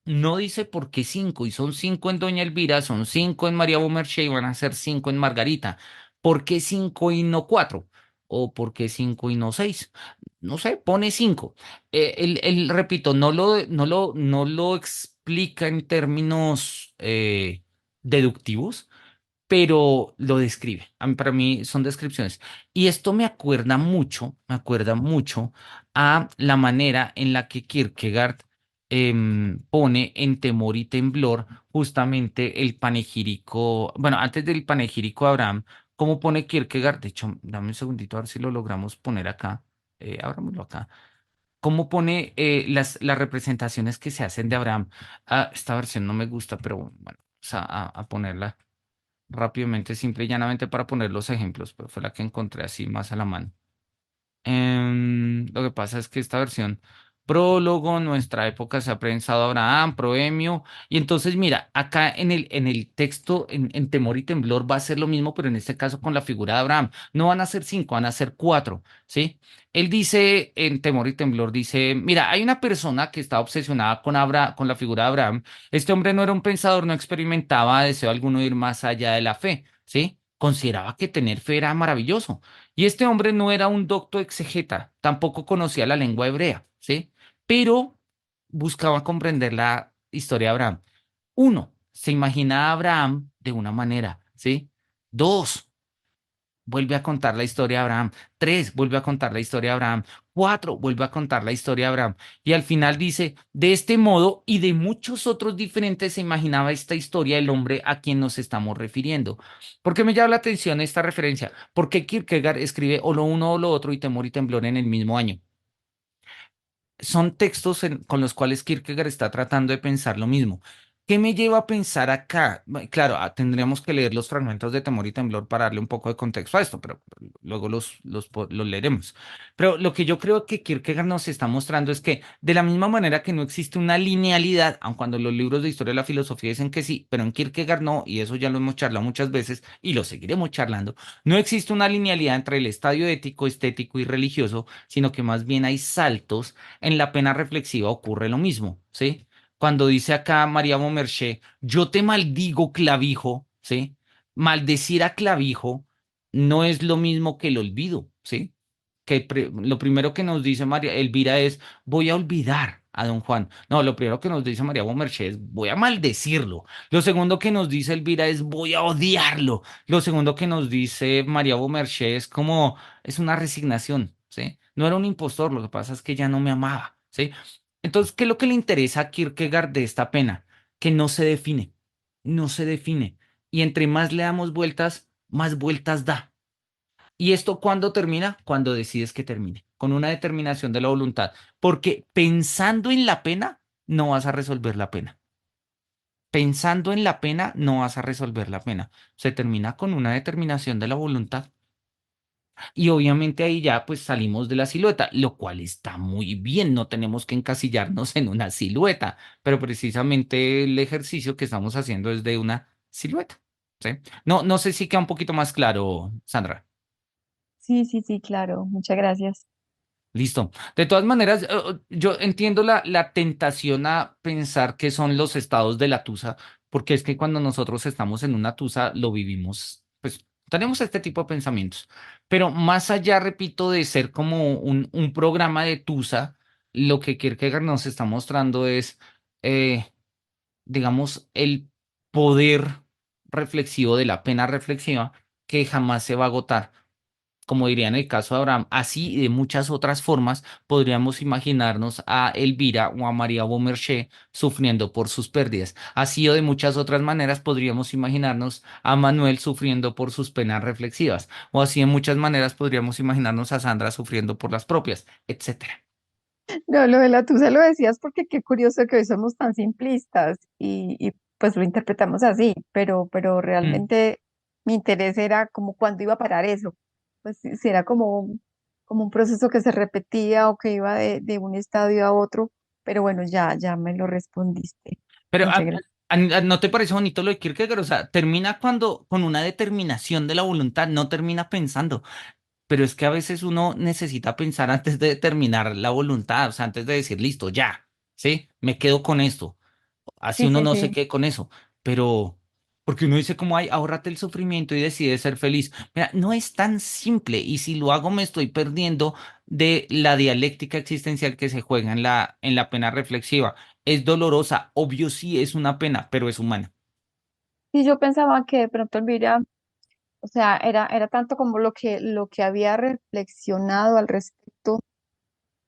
[SPEAKER 1] no dice por qué cinco, y son cinco en Doña Elvira, son cinco en María Beaumarchais y van a ser cinco en Margarita. ¿Por qué cinco y no cuatro? ¿O por qué cinco y no seis? No sé, pone cinco. Repito, no lo explica en términos deductivos, pero lo describe. Para mí son descripciones. Y esto me acuerda mucho a la manera en la que Kierkegaard pone en Temor y Temblor justamente el panegírico, bueno, antes del panegírico de Abraham, ¿cómo pone Kierkegaard? De hecho, dame un segundito a ver si lo logramos poner acá. Abrámoslo acá. ¿Cómo pone las representaciones que se hacen de Abraham? Ah, esta versión no me gusta, pero bueno, o sea, a ponerla rápidamente, simple y llanamente para poner los ejemplos, pero fue la que encontré así más a la mano. Lo que pasa es que esta versión, prólogo, nuestra época se ha prensado Abraham, proemio, y entonces mira, acá en el texto, en Temor y Temblor va a ser lo mismo, pero en este caso con la figura de Abraham. No van a ser cinco, van a ser cuatro, ¿sí? Él dice, en Temor y Temblor, dice, mira, hay una persona que está obsesionada con la figura de Abraham. Este hombre no era un pensador, no experimentaba deseo alguno de ir más allá de la fe, ¿sí? Consideraba que tener fe era maravilloso. Y este hombre no era un docto exegeta, tampoco conocía la lengua hebrea, ¿sí? Pero buscaba comprender la historia de Abraham. Uno, se imagina a Abraham de una manera, ¿sí? Dos, vuelve a contar la historia de Abraham. Tres, vuelve a contar la historia de Abraham. Cuatro, vuelve a contar la historia de Abraham. Y al final dice, de este modo y de muchos otros diferentes se imaginaba esta historia del hombre a quien nos estamos refiriendo. ¿Por qué me llama la atención esta referencia? Porque Kierkegaard escribe o lo uno o lo otro y Temor y Temblor en el mismo año. Son textos con los cuales Kierkegaard está tratando de pensar lo mismo. ¿Qué me lleva a pensar acá? Claro, tendríamos que leer los fragmentos de Temor y Temblor para darle un poco de contexto a esto, pero luego los leeremos. Pero lo que yo creo que Kierkegaard nos está mostrando es que de la misma manera que no existe una linealidad, aun cuando los libros de historia de la filosofía dicen que sí, pero en Kierkegaard no, y eso ya lo hemos charlado muchas veces y lo seguiremos charlando, no existe una linealidad entre el estadio ético, estético y religioso, sino que más bien hay saltos. En la pena reflexiva ocurre lo mismo, ¿sí? Cuando dice acá María Bomerché, yo te maldigo clavijo, ¿sí? Maldecir a clavijo no es lo mismo que el olvido, ¿sí? Lo primero que nos dice María Elvira es, voy a olvidar a don Juan. No, lo primero que nos dice María Bomerché es, voy a maldecirlo. Lo segundo que nos dice Elvira es, voy a odiarlo. Lo segundo que nos dice María Bomerché es como, es una resignación, ¿sí? No era un impostor, lo que pasa es que ya no me amaba, ¿sí? Entonces, ¿qué es lo que le interesa a Kierkegaard de esta pena? Que no se define, no se define. Y entre más le damos vueltas, más vueltas da. ¿Y esto cuándo termina? Cuando decides que termine, con una determinación de la voluntad. Porque pensando en la pena, no vas a resolver la pena. Pensando en la pena, no vas a resolver la pena. Se termina con una determinación de la voluntad. Y obviamente ahí ya pues salimos de la silueta, lo cual está muy bien, no tenemos que encasillarnos en una silueta, pero precisamente el ejercicio que estamos haciendo es de una silueta, ¿sí? No, no sé si queda un poquito más claro, Sandra.
[SPEAKER 2] Sí, sí, sí, claro. Muchas gracias.
[SPEAKER 1] Listo. De todas maneras, yo entiendo la tentación a pensar que son los estados de la tusa, porque es que cuando nosotros estamos en una tusa lo vivimos, pues tenemos este tipo de pensamientos. Pero más allá, repito, de ser como un programa de tusa, lo que Kierkegaard nos está mostrando es, eh, digamos, el poder reflexivo de la pena reflexiva que jamás se va a agotar, como diría en el caso de Abraham, así y de muchas otras formas podríamos imaginarnos a Elvira o a María Beaumarchais sufriendo por sus pérdidas. Así o de muchas otras maneras podríamos imaginarnos a Manuel sufriendo por sus penas reflexivas. O así de muchas maneras podríamos imaginarnos a Sandra sufriendo por las propias, etcétera.
[SPEAKER 2] No, lo de la tusa lo decías porque qué curioso que hoy somos tan simplistas y pues lo interpretamos así, pero
[SPEAKER 1] Mm.
[SPEAKER 2] realmente mi interés era como cuándo iba a parar eso. Pues si era como un proceso que se repetía o que iba de un estadio a otro, pero bueno, ya me lo respondiste.
[SPEAKER 1] Pero
[SPEAKER 2] Muchas gracias.
[SPEAKER 1] ¿no te parece bonito lo de Kierkegaard? O sea, termina cuando con una determinación de la voluntad, no termina pensando. Pero es que a veces uno necesita pensar antes de determinar la voluntad, o sea, antes de decir, listo, ya, ¿sí? Me quedo con esto. Así
[SPEAKER 2] Sí,
[SPEAKER 1] uno
[SPEAKER 2] sí,
[SPEAKER 1] no se
[SPEAKER 2] sí.
[SPEAKER 1] quede con eso. Pero, porque uno dice como, ay, ahórrate el sufrimiento y decide ser feliz. Mira, no es tan simple y si lo hago me estoy perdiendo de la dialéctica existencial que se juega en la pena reflexiva. Es dolorosa, obvio sí es una pena, pero es humana.
[SPEAKER 2] Y yo pensaba que de pronto Elvira, o sea, era tanto como lo que había reflexionado al respecto,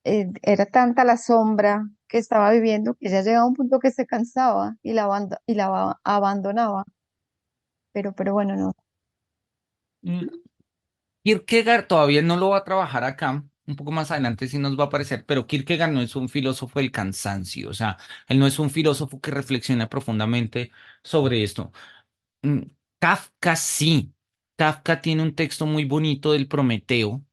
[SPEAKER 2] era tanta la sombra que estaba viviendo que ya llegaba a un punto que se cansaba y abandonaba. Pero bueno, no.
[SPEAKER 1] Mm. Kierkegaard todavía no lo va a trabajar acá, un poco más adelante sí nos va a aparecer, pero Kierkegaard no es un filósofo del cansancio, o sea, él no es un filósofo que reflexiona profundamente sobre esto. Mm, Kafka sí, Kafka tiene un texto muy bonito del Prometeo,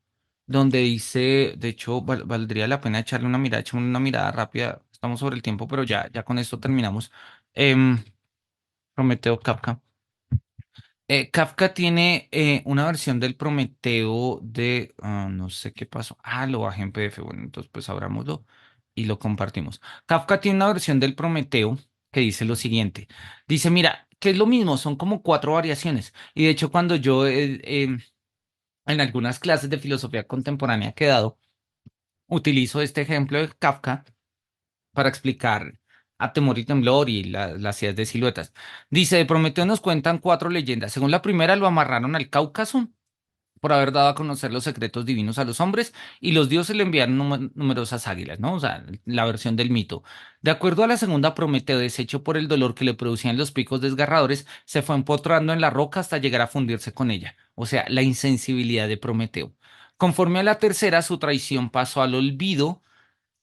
[SPEAKER 1] donde dice, de hecho, valdría la pena echarle una mirada, echarle una mirada rápida, estamos sobre el tiempo, pero ya con esto terminamos. Prometeo, Kafka. Kafka tiene una versión del Prometeo de, no sé qué pasó. Lo bajé en PDF. Bueno, entonces pues abrámoslo y lo compartimos. Kafka tiene una versión del Prometeo que dice lo siguiente. Dice, mira, que es lo mismo, son como cuatro variaciones. Y de hecho, cuando yo en algunas clases de filosofía contemporánea que he dado, utilizo este ejemplo de Kafka para explicar a Temor y Temblor y las ideas de siluetas. Dice, de Prometeo nos cuentan cuatro leyendas. Según la primera, lo amarraron al Cáucaso por haber dado a conocer los secretos divinos a los hombres y los dioses le enviaron numerosas águilas, ¿no? O sea, la versión del mito. De acuerdo a la segunda, Prometeo, deshecho por el dolor que le producían los picos desgarradores, se fue empotrando en la roca hasta llegar a fundirse con ella. O sea, la insensibilidad de Prometeo. Conforme a la tercera, su traición pasó al olvido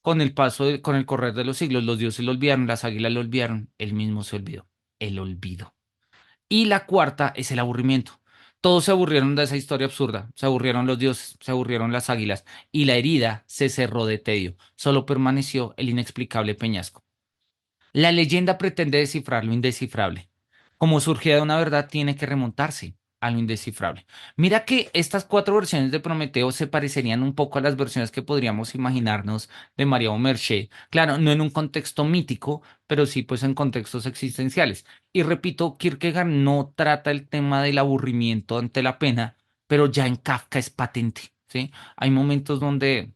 [SPEAKER 1] con el con el correr de los siglos, los dioses lo olvidaron, las águilas lo olvidaron, él mismo se olvidó, el olvido. Y la cuarta es el aburrimiento. Todos se aburrieron de esa historia absurda, se aburrieron los dioses, se aburrieron las águilas, y la herida se cerró de tedio. Solo permaneció el inexplicable peñasco. La leyenda pretende descifrar lo indescifrable. Como surgía de una verdad, tiene que remontarse a lo indescifrable. Mira que estas cuatro versiones de Prometeo se parecerían un poco a las versiones que podríamos imaginarnos de María Merché. Claro, no en un contexto mítico, pero sí pues en contextos existenciales. Y repito, Kierkegaard no trata el tema del aburrimiento ante la pena, pero ya en Kafka es patente, ¿sí? Hay momentos donde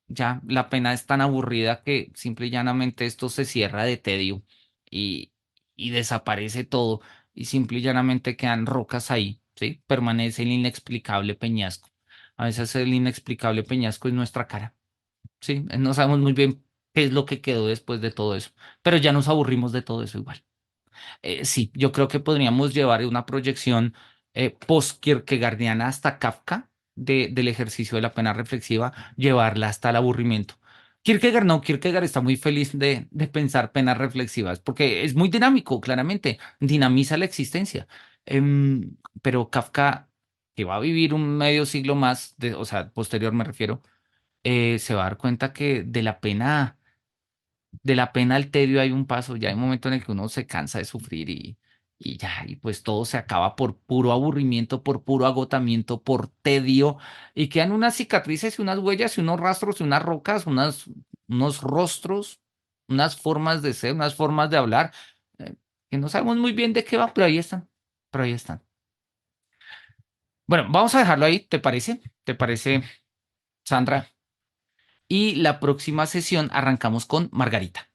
[SPEAKER 1] ya la pena es tan aburrida que simple y llanamente esto se cierra de tedio y, y desaparece todo y simple y llanamente quedan rocas ahí, ¿sí? Permanece el inexplicable peñasco. A veces el inexplicable peñasco es nuestra cara, ¿sí? No sabemos muy bien qué es lo que quedó después de todo eso, pero ya nos aburrimos de todo eso igual. Sí, yo creo que podríamos llevar una proyección post-kierkegaardiana hasta Kafka del ejercicio de la pena reflexiva, llevarla hasta el aburrimiento. Kierkegaard no, Kierkegaard está muy feliz de pensar penas reflexivas, porque es muy dinámico, claramente, dinamiza la existencia. Pero Kafka, que va a vivir un medio siglo más, o sea, posterior me refiero, se va a dar cuenta que de la pena al tedio hay un paso, ya hay un momento en el que uno se cansa de sufrir y ya, y pues todo se acaba por puro aburrimiento, por puro agotamiento, por tedio, y quedan unas cicatrices y unas huellas y unos rastros y unas rocas, unos rostros, unas formas de ser, unas formas de hablar, eh, que no sabemos muy bien de qué va, pero ahí están, pero ahí están. Bueno, vamos a dejarlo ahí, ¿te parece? ¿Te parece, Sandra? Y la próxima sesión arrancamos con Margarita.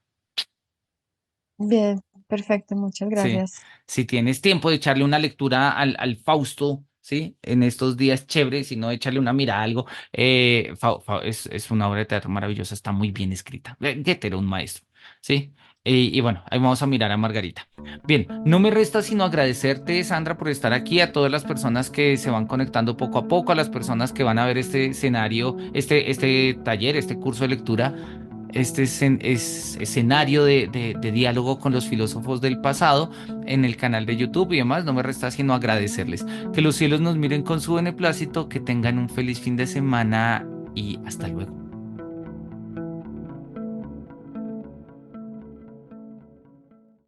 [SPEAKER 2] Bien, perfecto, muchas
[SPEAKER 1] Sí,
[SPEAKER 2] gracias.
[SPEAKER 1] si tienes tiempo de echarle una lectura al Fausto, ¿sí? En estos días chévere, si no, echarle una mirada a algo. Es una obra de teatro maravillosa, está muy bien escrita. Goethe era un maestro, ¿sí? Y bueno, ahí vamos a mirar a Margarita. Bien, no me resta sino agradecerte, Sandra, por estar aquí, a todas las personas que se van conectando poco a poco, a las personas que van a ver este escenario, este taller, este curso de lectura, escenario de diálogo con los filósofos del pasado en el canal de YouTube y demás. No me resta sino agradecerles. Que los cielos nos miren con su beneplácito, que tengan un feliz fin de semana y hasta luego.